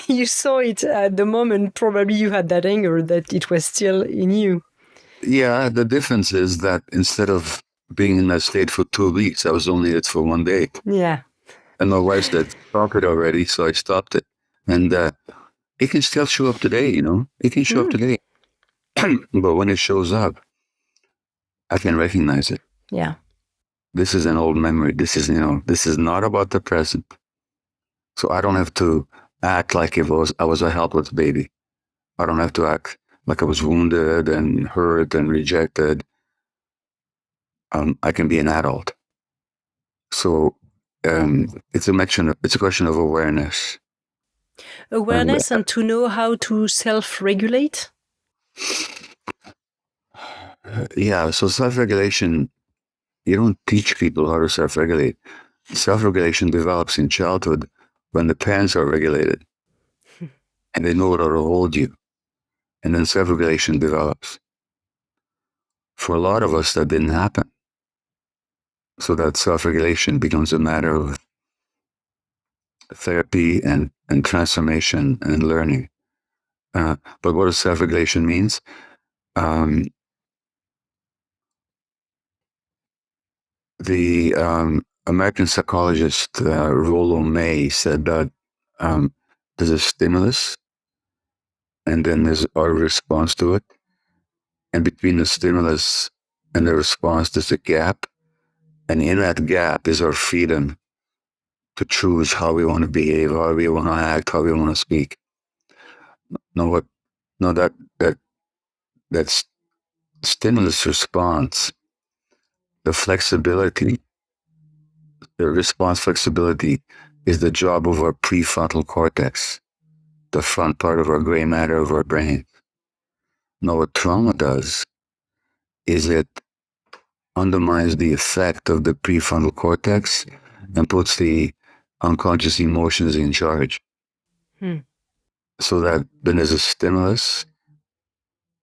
you saw it at the moment, probably you had that anger that it was still in you. Yeah, the difference is that instead of being in that state for 2 weeks, I was only in it for 1 day. Yeah. And my wife said, stop it already, so I stopped it. And it can still show up today, It can show up today. But when it shows up, I can recognize it. Yeah. This is an old memory. This is not about the present. So I don't have to act like I was a helpless baby. I don't have to act like I was wounded and hurt and rejected. I can be an adult. So it's a question of awareness. Awareness and to know how to self-regulate? Yeah, so self-regulation, you don't teach people how to self-regulate. Self-regulation develops in childhood when the parents are regulated and they know how to hold you. And then self-regulation develops. For a lot of us, that didn't happen. So that self-regulation becomes a matter of therapy and transformation and learning. But what does self-regulation means? The American psychologist Rollo May said that there's a stimulus and then there's our response to it. And between the stimulus and the response, there's a gap. And in that gap is our freedom to choose how we want to behave, how we want to act, how we want to speak. That stimulus response, the flexibility, the response flexibility is the job of our prefrontal cortex, the front part of our gray matter of our brain. Now, what trauma does is it undermines the effect of the prefrontal cortex and puts the unconscious emotions in charge. So that when there's a stimulus,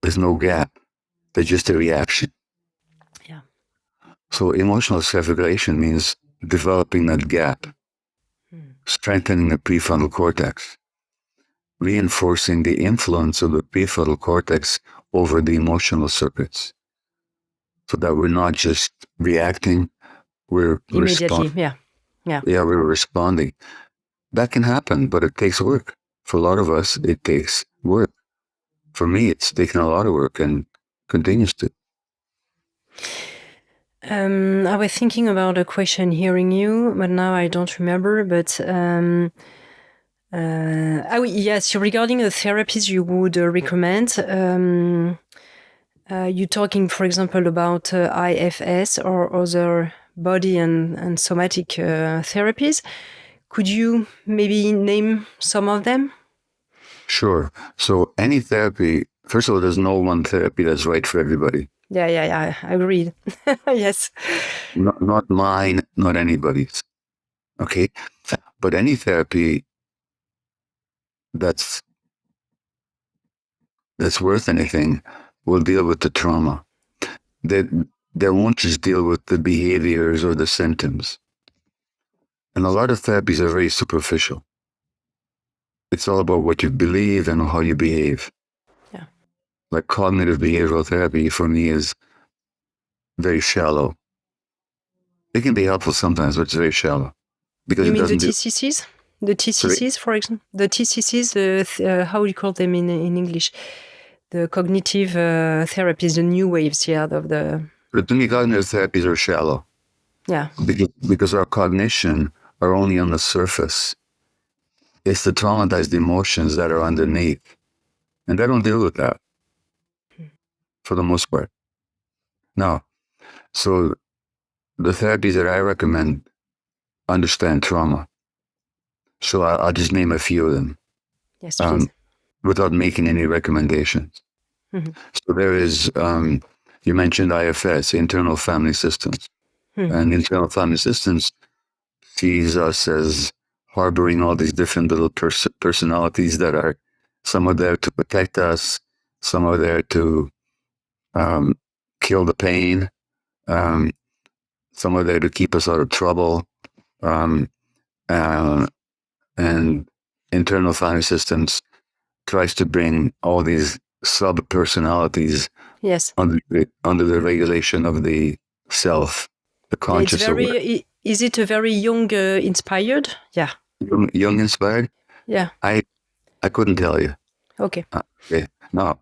there's no gap. There's just a reaction. Yeah. So emotional self-regulation means developing that gap, strengthening the prefrontal cortex, reinforcing the influence of the prefrontal cortex over the emotional circuits, so that we're not just reacting, we're immediately. We're responding. That can happen, but it takes work. For a lot of us, it takes work. For me, it's taken a lot of work and continues to. I was thinking about a question hearing you, but now I don't remember. But yes, regarding the therapies you would recommend, you're talking, for example, about IFS or other body and somatic therapies. Could you maybe name some of them? Sure. So any therapy, first of all, there's no one therapy that's right for everybody. Yeah, I agreed. Yes. Not mine, not anybody's. Okay? But any therapy that's worth anything will deal with the trauma. They won't just deal with the behaviors or the symptoms. And a lot of therapies are very superficial. It's all about what you believe and how you behave. Yeah. Like cognitive behavioral therapy for me is very shallow. It can be helpful sometimes, but it's very shallow. Because you it mean the doesn't TCCs? The TCCs, for example? The TCCs, how you call them in English? The cognitive therapies, the new waves, of the... But to me, cognitive therapies are shallow. Yeah. Because our cognition are only on the surface. It's the traumatized emotions that are underneath. And they don't deal with that for the most part. Now, so the therapies that I recommend understand trauma. So I'll just name a few of them Yes, please. without making any recommendations. Mm-hmm. So there is, you mentioned IFS, internal family systems. Mm-hmm. And internal family systems sees us as harboring all these different little personalities that are, some are there to protect us, some are there to kill the pain, some are there to keep us out of trouble. And internal family systems tries to bring all these sub personalities Yes. under the regulation of the self, the Yeah, it's conscious aware. very. Is it a very young inspired? Yeah. Young inspired? Yeah. I couldn't tell you. Okay. Okay. Now,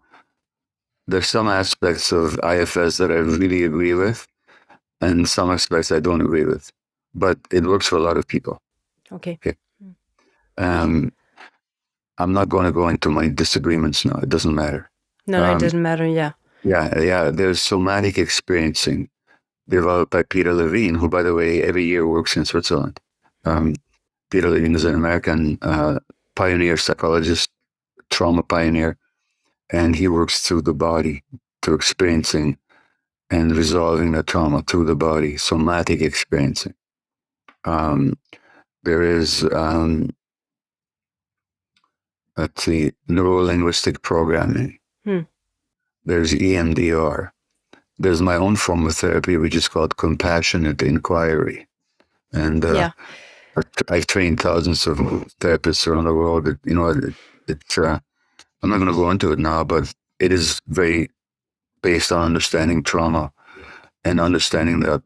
there's some aspects of IFS that I really agree with, and some aspects I don't agree with. But it works for a lot of people. Okay. I'm not going to go into my disagreements now. It doesn't matter. No, it doesn't matter. Yeah. Yeah. There's somatic experiencing developed by Peter Levine, who, by the way, every year works in Switzerland. Peter Levine is an American pioneer psychologist, trauma pioneer, and he works through the body, through experiencing and resolving the trauma through the body, somatic experiencing. There is, let's see, neuro-linguistic programming. There's EMDR. There's my own form of therapy, which is called compassionate inquiry. And I've trained thousands of therapists around the world. It's I'm not going to go into it now, but it is very based on understanding trauma and understanding that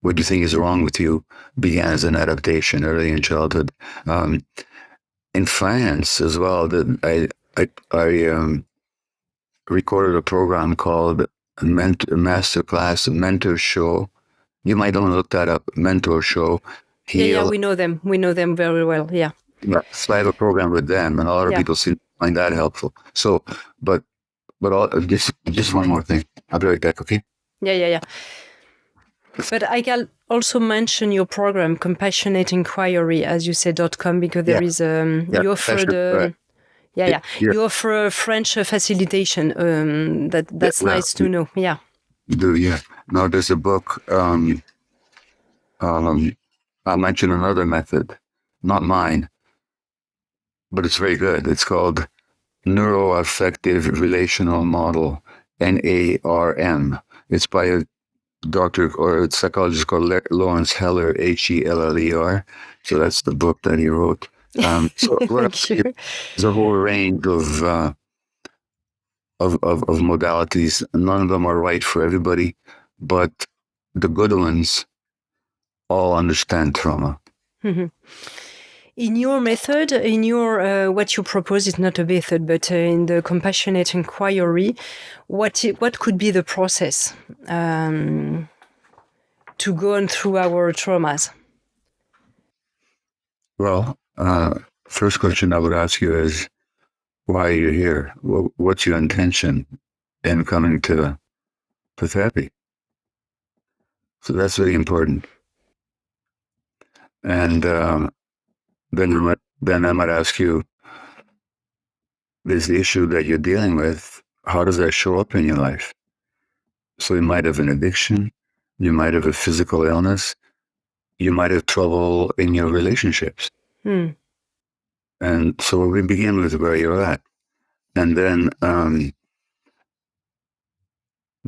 what you think is wrong with you began as an adaptation early in childhood. In France as well, that I recorded a program called Masterclass Mentor Show. You might want to look that up, Mentor Show. Yeah, we know them. We know them very well. Yeah. Yeah, so I have a program with them, and a lot of people seem to find that helpful. So, but just one more thing. I'll be right back, okay? Yeah. But I can also mention your program, Compassionate Inquiry, as you said, .com, because there is you offer you offer French facilitation. That's nice to know. Yeah. Now there's a book. I'll mention another method, not mine, but it's very good. It's called Neuroaffective Relational Model, NARM. It's by a doctor or a psychologist called Lawrence Heller, Heller. So that's the book that he wrote. So there's a whole range of modalities. None of them are right for everybody, but the good ones all understand trauma. Mm-hmm. In your method, in your what you propose is not a method, but in the compassionate inquiry, what could be the process to go on through our traumas? Well, first question I would ask you is, why are you here? What's your intention in coming to therapy? So that's really important. And then I might ask you, this issue that you're dealing with, how does that show up in your life? So you might have an addiction, you might have a physical illness, you might have trouble in your relationships. And so we begin with where you're at. And then the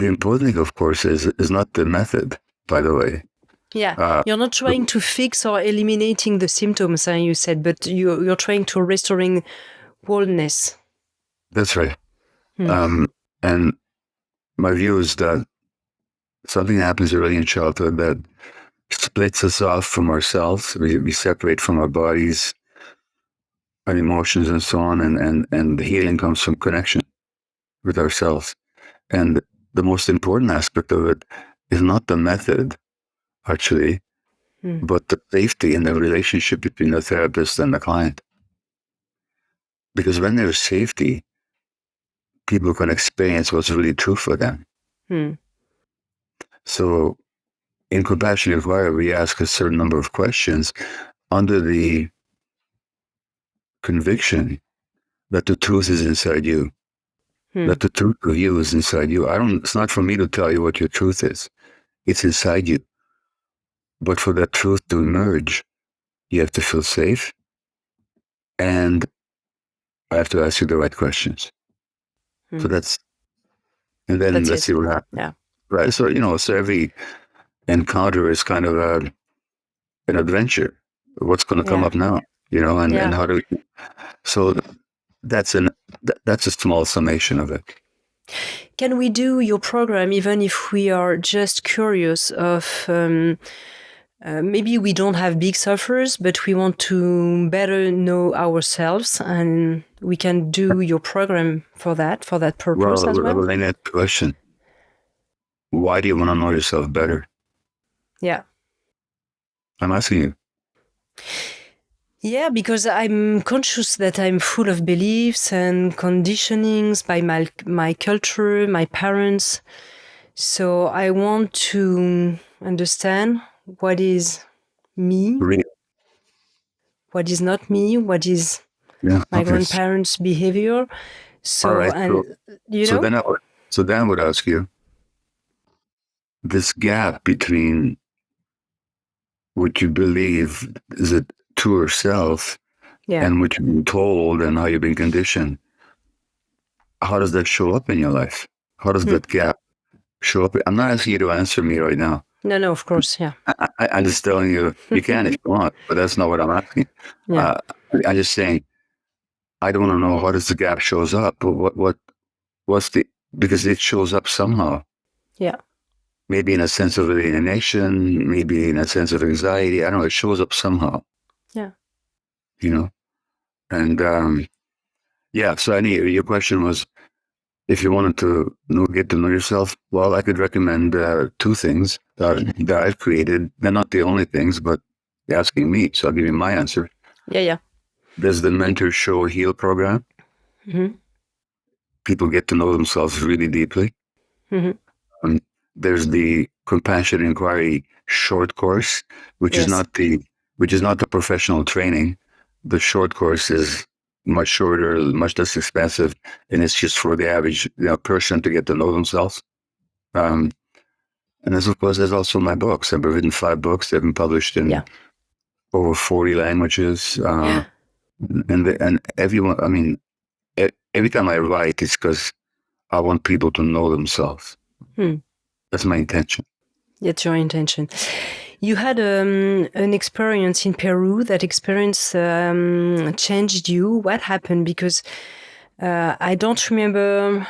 important thing, of course, is not the method, by the way. Yeah, you're not trying to fix or eliminating the symptoms, you said, but you're trying to restoring wholeness. That's right. And my view is that something happens early in childhood that splits us off from ourselves. We separate from our bodies, our emotions, and so on. And the healing comes from connection with ourselves. And the most important aspect of it is not the method, actually, but the safety in the relationship between the therapist and the client. Because when there's safety, people can experience what's really true for them. So in Compassion Inquiry, we ask a certain number of questions under the conviction that the truth is inside you, that the truth of you is inside you. It's not for me to tell you what your truth is. It's inside you. But for that truth to emerge, you have to feel safe, and I have to ask you the right questions. So and then let's see what happens. Yeah. Right. So, so every encounter is kind of an adventure. What's going to come up now, and how do we, so that's a small summation of it. Can we do your program even if we are just curious of maybe we don't have big sufferers, but we want to better know ourselves, and we can do your program for that purpose as well? Well, let me ask the question. Why do you want to know yourself better? Yeah. I'm asking you. Yeah, because I'm conscious that I'm full of beliefs and conditionings by my culture, my parents. So I want to understand what is me, what is not me, what is my grandparents' behavior. So, all right, and so then I would ask you, this gap between what you believe is a truer self and what you've been told and how you've been conditioned, how does that show up in your life? How does that gap show up? I'm not asking you to answer me right now. No, of course, yeah. I'm just telling you, you can if you want, but that's not what I'm asking. Yeah. I'm just saying, I don't want to know how does the gap shows up, but because it shows up somehow. Yeah. Maybe in a sense of alienation, maybe in a sense of anxiety. I don't know, it shows up somehow. Yeah. And so anyway, your question was, if you wanted to get to know yourself, well, I could recommend two things that I've created. They're not the only things, but you're asking me, so I'll give you my answer. Yeah. There's the Mentor Show Heal program. People get to know themselves really deeply. There's the Compassion Inquiry short course, which is not the professional training. The short course is much shorter, much less expensive, and it's just for the average person to get to know themselves. And there's also my books. I've written 5 books. They've been published in over 40 languages. And everyone, I mean, every time I write, it's because I want people to know themselves. That's my intention. That's your intention. You had an experience in Peru. That experience changed you. What happened? Because I don't remember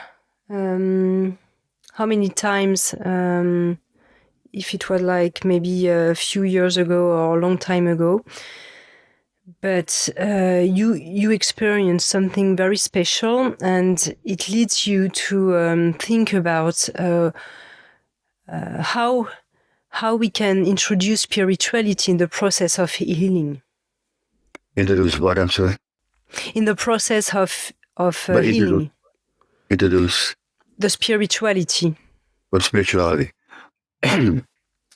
how many times, if it was like maybe a few years ago or a long time ago, but you experienced something very special, and it leads you to think about how we can introduce spirituality in the process of healing. Introduce what, I'm sorry? In the process of healing. Introduce the spirituality. What spirituality?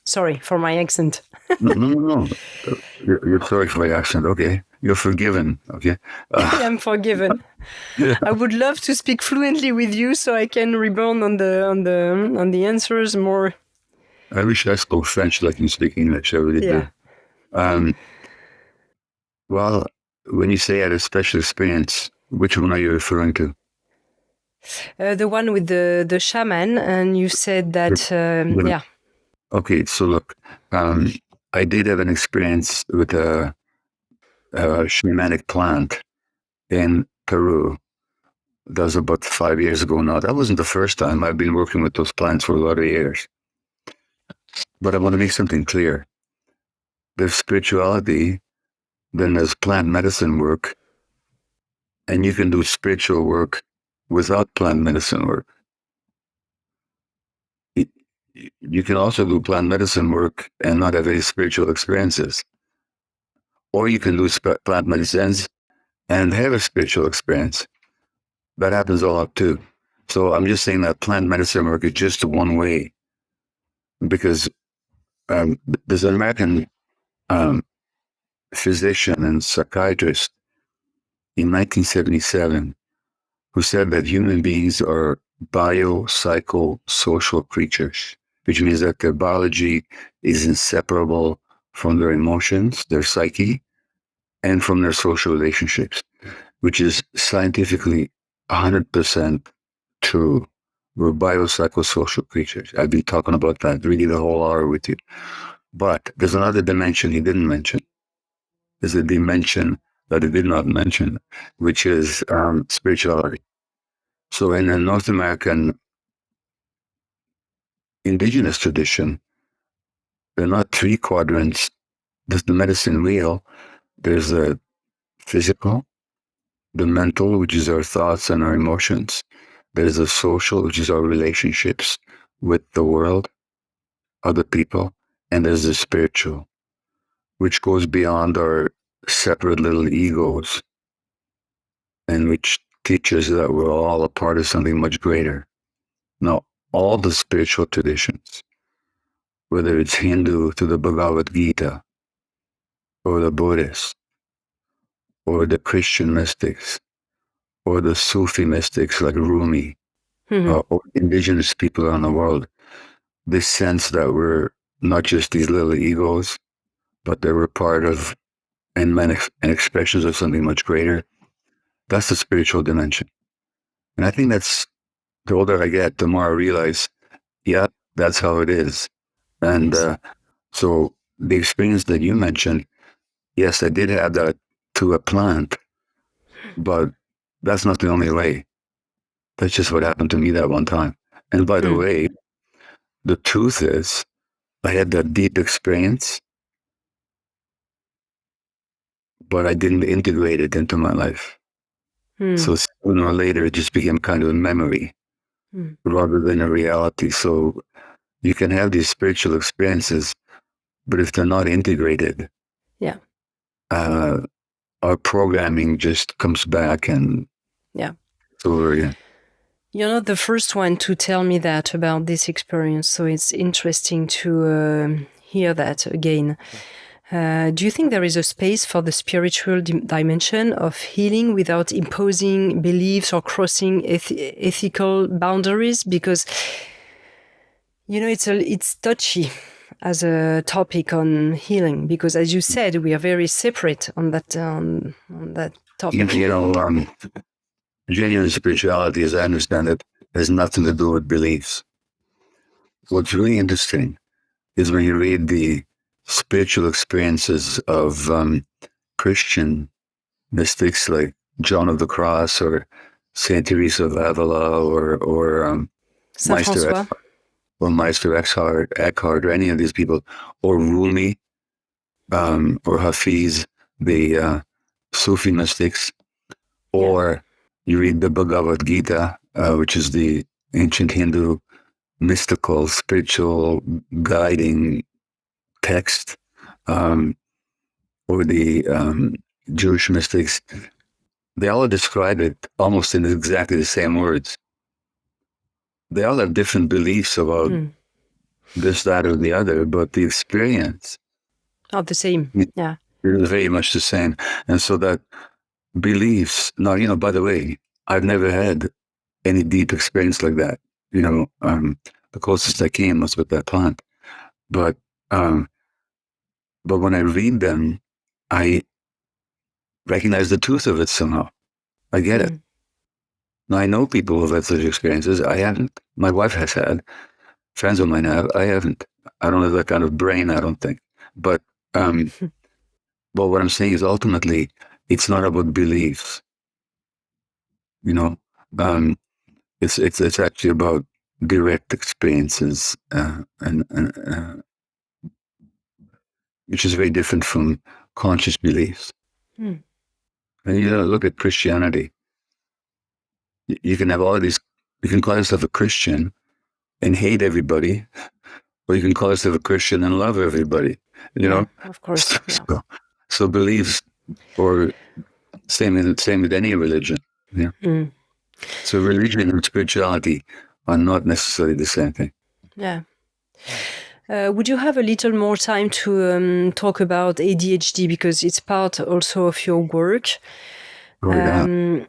Sorry for my accent. No. You're sorry for my accent. Okay. You're forgiven. Okay. I'm forgiven. I would love to speak fluently with you so I can rebound on the answers more. I wish I spoke French like you speak English. I really do. Well, when you say I had a special experience, which one are you referring to? The one with the shaman, and you said that, yeah. Okay, so look, I did have an experience with a shamanic plant in Peru. That was about 5 years ago now. That wasn't the first time. I've been working with those plants for a lot of years. But I want to make something clear. There's spirituality, then there's plant medicine work, and you can do spiritual work without plant medicine work. you can also do plant medicine work and not have any spiritual experiences. Or you can do plant medicines and have a spiritual experience. That happens a lot too. So I'm just saying that plant medicine work is just one way, because there's an American um, physician and psychiatrist in 1977 who said that human beings are biopsychosocial creatures, which means that their biology is inseparable from their emotions, their psyche, and from their social relationships, which is scientifically 100% true. We're biopsychosocial creatures. I've been talking about that really the whole hour with you. But there's another dimension he didn't mention. There's a dimension that he did not mention, which is spirituality. So in the North American indigenous tradition, there are not three quadrants. There's the medicine wheel. There's the physical, the mental, which is our thoughts and our emotions. There's the social, which is our relationships with the world, other people. And there's the spiritual, which goes beyond our separate little egos and which teaches that we're all a part of something much greater. Now, all the spiritual traditions, whether it's Hindu to the Bhagavad Gita, or the Buddhists, or the Christian mystics, or the Sufi mystics like Rumi, or indigenous people around the world, this sense that we're not just these little egos, but that we're part of and expressions of something much greater. That's the spiritual dimension. And I think that's, the older I get, the more I realize, yeah, that's how it is. And so the experience that you mentioned, yes, I did have that to a plant, but that's not the only way. That's just what happened to me that one time. And by the way, the truth is, I had that deep experience, but I didn't integrate it into my life. So sooner or later, it just became kind of a memory rather than a reality. So you can have these spiritual experiences, but if they're not integrated, our programming just comes back and over again. You're not the first one to tell me that about this experience, so it's interesting to hear that again. Do you think there is a space for the spiritual dimension of healing without imposing beliefs or crossing ethical boundaries? Because, you know, it's touchy as a topic on healing, because as you said, we are very separate on that topic. You know, genuine spirituality, as I understand it, has nothing to do with beliefs. What's really interesting is when you read the spiritual experiences of Christian mystics like John of the Cross or Saint Teresa of Avila or Saint François. Meister Eckhart or any of these people, or Rumi or Hafiz, the Sufi mystics, or you read the Bhagavad Gita, which is the ancient Hindu mystical, spiritual, guiding text, or the Jewish mystics. They all describe it almost in exactly the same words. They all have different beliefs about this, that, or the other, but the experience the same. Yeah. is very much the same. And so that beliefs, now, you know, by the way, I've never had any deep experience like that. You know, the closest I came was with that plant. But when I read them, I recognize the truth of it somehow. I get it. Now, I know people who've had such experiences. I haven't. My wife has had. Friends of mine have. I haven't. I don't have that kind of brain, I don't think. But what I'm saying is ultimately, it's not about beliefs. You know, it's actually about direct experiences, and which is very different from conscious beliefs. And you know, look at Christianity. You can have all of these. You can call yourself a Christian and hate everybody, or you can call yourself a Christian and love everybody. You know, of course. Yeah. So beliefs, or same with any religion. Yeah. Mm. So religion and spirituality are not necessarily the same thing. Yeah. Would you have a little more time to talk about ADHD, because it's part also of your work? You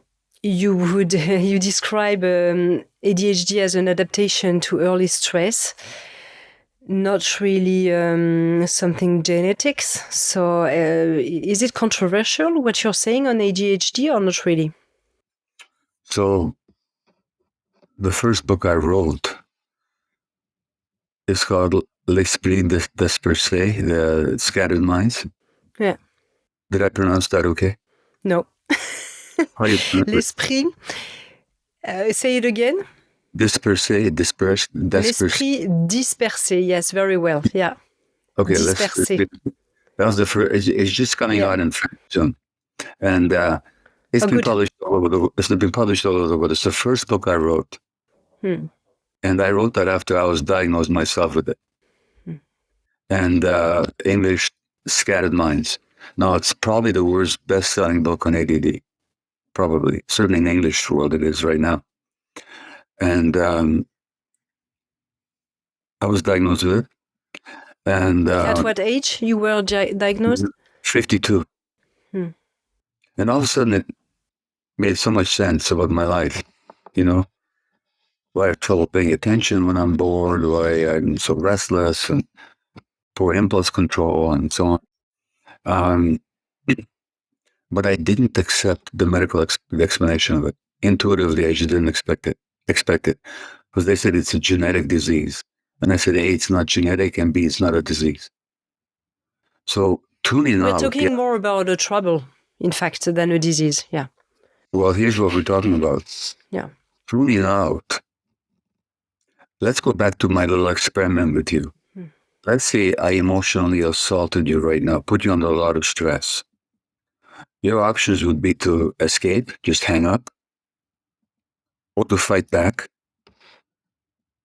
describe ADHD as an adaptation to early stress, not really something genetics. So is it controversial what you're saying on ADHD, or not really? So the first book I wrote is called L'Esprit dispersé, the Scattered Minds. Yeah. Did I pronounce that okay? No. How do you pronounce it? L'esprit. Say it again. Dispersé, dispersed. L'esprit dispersé. Yes, very well. Yeah. Okay, Dispersé. that was the first. It's just coming out in French soon, and it's been good. published all over the. It's been published all over the world. It's the first book I wrote, and I wrote that after I was diagnosed myself with it. And English Scattered Minds. Now it's probably the worst best-selling book on ADD. Probably, certainly in the English world, it is right now. And I was diagnosed with it. And at what age you were diagnosed? 52. And all of a sudden, it made so much sense about my life. You know, why I have trouble paying attention when I'm bored, why I'm so restless, and poor impulse control, and so on. But I didn't accept the medical explanation of it. Intuitively, I just didn't expect it, because they said it's a genetic disease. And I said, A, it's not genetic, and B, it's not a disease. So tuning out. We're talking more about a trouble, in fact, than a disease. Yeah. Well, here's what we're talking about. Yeah. Tuning out. Let's go back to my little experiment with you. Let's say I emotionally assaulted you right now, put you under a lot of stress. Your options would be to escape, just hang up, or to fight back.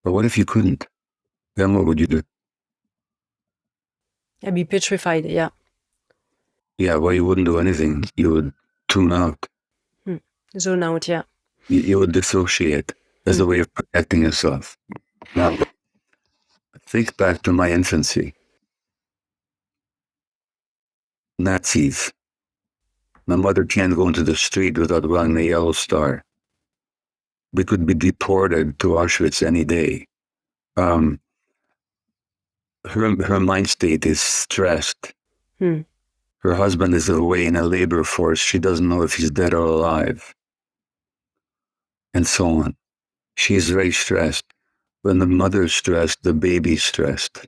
But what if you couldn't? Then what would you do? I'd be petrified, yeah. Yeah, well, you wouldn't do anything. You would tune out. Zone out, yeah. You would dissociate as a way of protecting yourself. Now, think back to my infancy. Nazis. My mother can't go into the street without wearing the yellow star. We could be deported to Auschwitz any day. Her mind state is stressed. Her husband is away in a labor force. She doesn't know if he's dead or alive. And so on. She's very stressed. When the mother's stressed, the baby's stressed.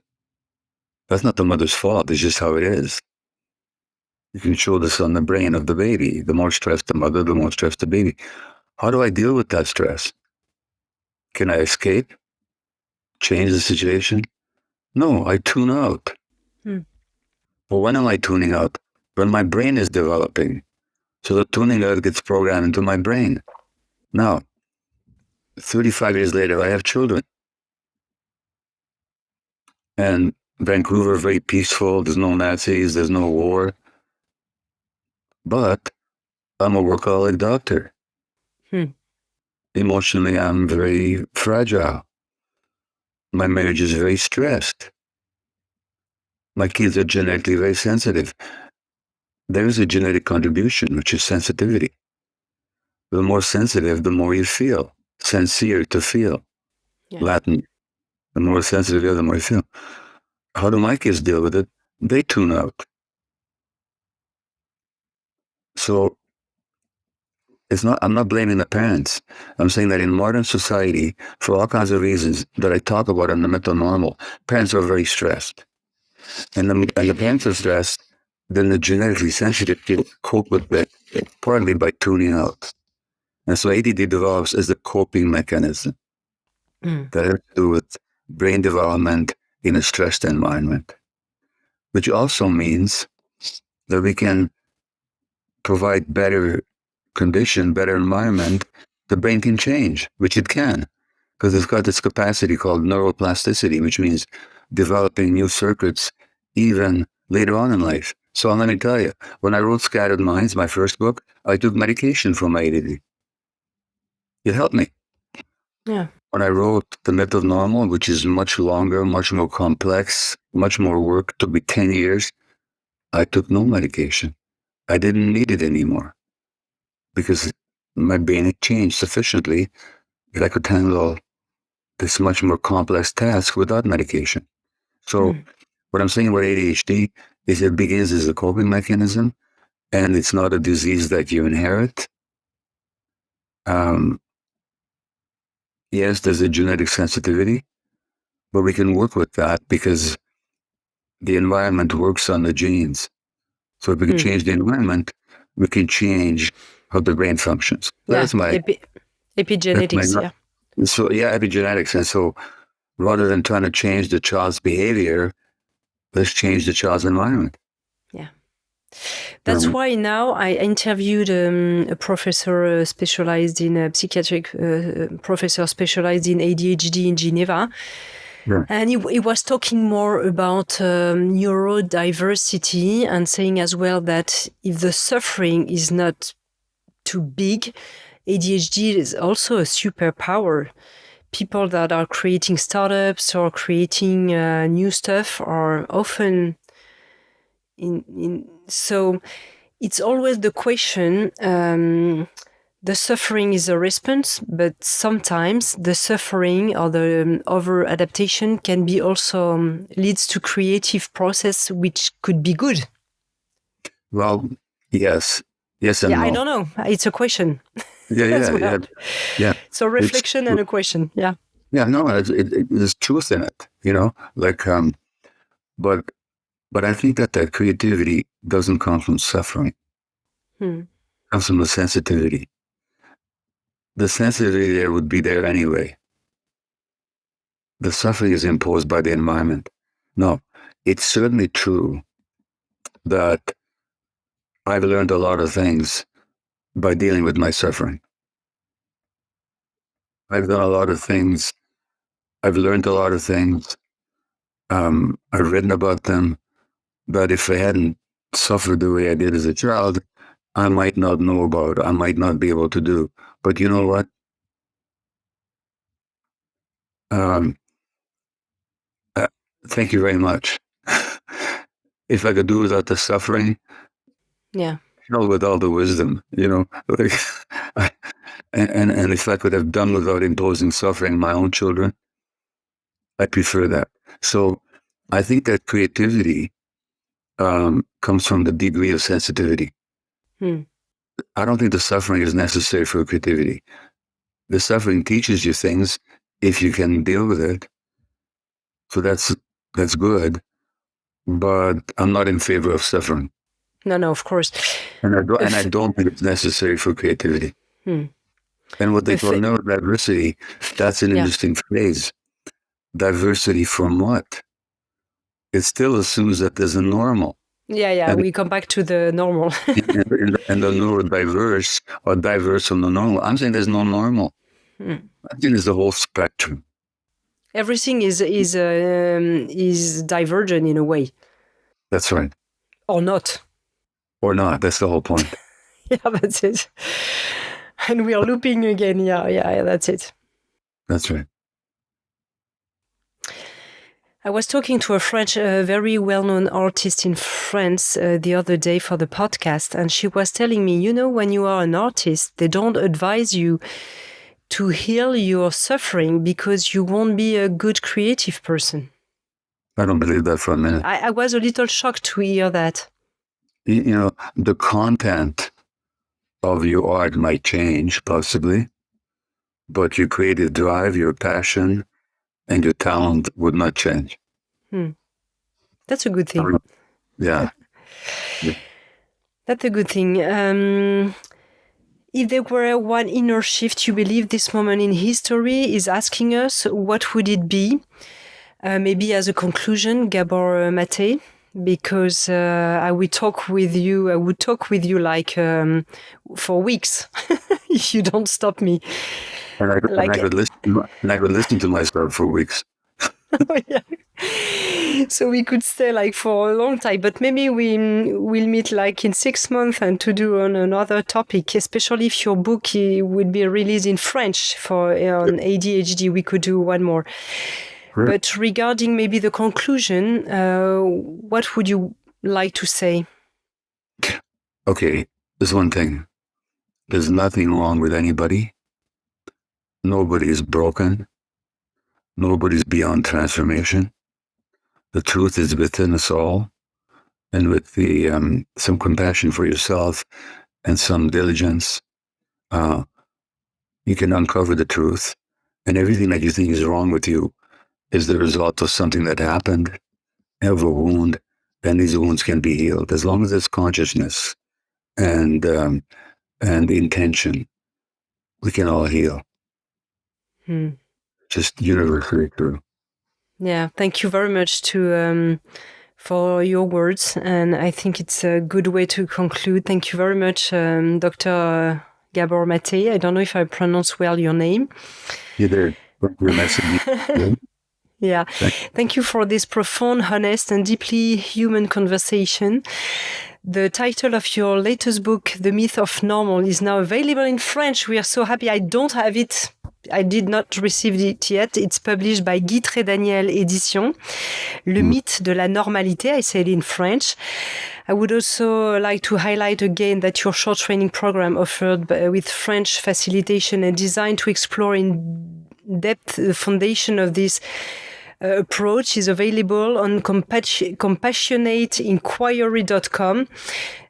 That's not the mother's fault. It's just how it is. You can show this on the brain of the baby. The more stressed the mother, the more stressed the baby. How do I deal with that stress? Can I escape? Change the situation? No, I tune out. Well, when am I tuning out? When my brain is developing. So the tuning out gets programmed into my brain. Now, 35 years later, I have children. And Vancouver, very peaceful. There's no Nazis. There's no war. But I'm a workaholic doctor. Emotionally, I'm very fragile. My marriage is very stressed. My kids are genetically very sensitive. There is a genetic contribution, which is sensitivity. The more sensitive, the more you feel. Sincere, to feel. Yeah. Latin. The more sensitive you are, the more you feel. How do my kids deal with it? They tune out. So I'm not blaming the parents. I'm saying that in modern society, for all kinds of reasons that I talk about in the mental normal, parents are very stressed. And the parents are stressed, then the genetically sensitive kids cope with it partly by tuning out. And so ADD develops as a coping mechanism that has to do with brain development in a stressed environment, which also means that we can provide better condition, better environment, the brain can change, which it can, because it's got this capacity called neuroplasticity, which means developing new circuits even later on in life. So let me tell you, when I wrote Scattered Minds, my first book, I took medication for my ADD. It helped me. Yeah. When I wrote The Myth of Normal, which is much longer, much more complex, much more work, took me 10 years, I took no medication. I didn't need it anymore because my brain had changed sufficiently that I could handle this much more complex task without medication. So what I'm saying about ADHD is it begins as a coping mechanism, and it's not a disease that you inherit. Yes, there's a genetic sensitivity, but we can work with that because the environment works on the genes. So if we can change the environment, we can change how the brain functions. Yeah. That's my Epigenetics. Yeah. So yeah, epigenetics. And so rather than trying to change the child's behavior, let's change the child's environment. Yeah. That's why now I interviewed a professor specialized in psychiatric professor specialized in ADHD in Geneva. Yeah. And he was talking more about neurodiversity and saying as well that if the suffering is not too big, ADHD is also a superpower. People that are creating startups or creating new stuff are often so it's always the question, the suffering is a response, but sometimes the suffering or the over-adaptation can be also leads to creative process, which could be good. Well, yes. Yes and yeah, no. I don't know. It's a question. Yeah. So reflection and a question. Yeah. Yeah, no, there's truth in it, like, but I think that creativity doesn't come from suffering. It comes from the sensitivity. The sensitivity there would be there anyway. The suffering is imposed by the environment. No, it's certainly true that I've learned a lot of things by dealing with my suffering. I've done a lot of things. I've learned a lot of things. I've written about them. But if I hadn't suffered the way I did as a child, I might not know about, I might not be able to do. But you know what? Thank you very much. If I could do without the suffering, Yeah. with all the wisdom, like, and if I could have done without imposing suffering on my own children, I prefer that. So I think that creativity comes from the degree of sensitivity. I don't think the suffering is necessary for creativity. The suffering teaches you things if you can deal with it. So that's good. But I'm not in favor of suffering. No, of course. And I don't think it's necessary for creativity. And what they call neurodiversity, that's an interesting phrase. Diversity from what? It still assumes that there's a normal. Yeah, we come back to the normal. and the neurodiverse or diverse from the normal. I'm saying there's no normal. I think there's the whole spectrum. Everything is divergent in a way. That's right. Or not. Or not. That's the whole point. Yeah, that's it. And we are looping again. Yeah, that's it. That's right. I was talking to a French, very well-known artist in France the other day for the podcast, and she was telling me, when you are an artist, they don't advise you to heal your suffering because you won't be a good creative person. I don't believe that for a minute. I was a little shocked to hear that. The content of your art might change, possibly, but your creative drive, your passion, and your talent would not change. That's a good thing. Yeah. That's a good thing. If there were one inner shift you believe this moment in history is asking us, what would it be? Maybe as a conclusion, Gabor Maté, because I would talk with you like for weeks if you don't stop me. And I could listen to myself for weeks. Yeah. So we could stay like for a long time, but maybe we'll meet like in 6 months and to do on another topic, especially if your book would be released in French for on ADHD, we could do one more. Sure. But regarding maybe the conclusion, what would you like to say? Okay, there's one thing. There's nothing wrong with anybody. Nobody is broken. Nobody's beyond transformation. The truth is within us all. And with the some compassion for yourself and some diligence, you can uncover the truth. And everything that you think is wrong with you is the result of something that happened, of a wound, and these wounds can be healed. As long as there's consciousness and intention, we can all heal. Just universally true. Yeah, thank you very much for your words, and I think it's a good way to conclude. Thank you very much, Dr. Gabor Maté. I don't know if I pronounce well your name. You did. Your message. Yeah. Thank you for this profound, honest, and deeply human conversation. The title of your latest book, The Myth of Normal, is now available in French. We are so happy. I don't have it. I did not receive it yet. It's published by Guy-Daniel Éditions. Le mythe de la normalité, I say it in French. I would also like to highlight again that your short training program offered with French facilitation and designed to explore in depth the foundation of this approach is available on compassionateinquiry.com.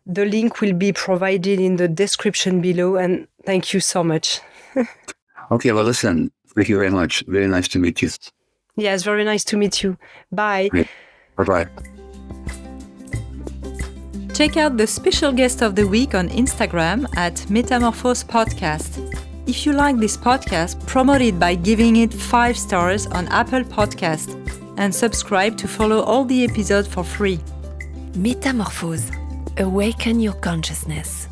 The link will be provided in the description below, and thank you so much. Okay, well, listen, thank you very much. Very nice to meet you. Yes, very nice to meet you. Bye. Great. Bye-bye. Check out the special guest of the week on Instagram at metamorphosepodcast. If you like this podcast, promote it by giving it 5 stars on Apple Podcast and subscribe to follow all the episodes for free. Metamorphose. Awaken your consciousness.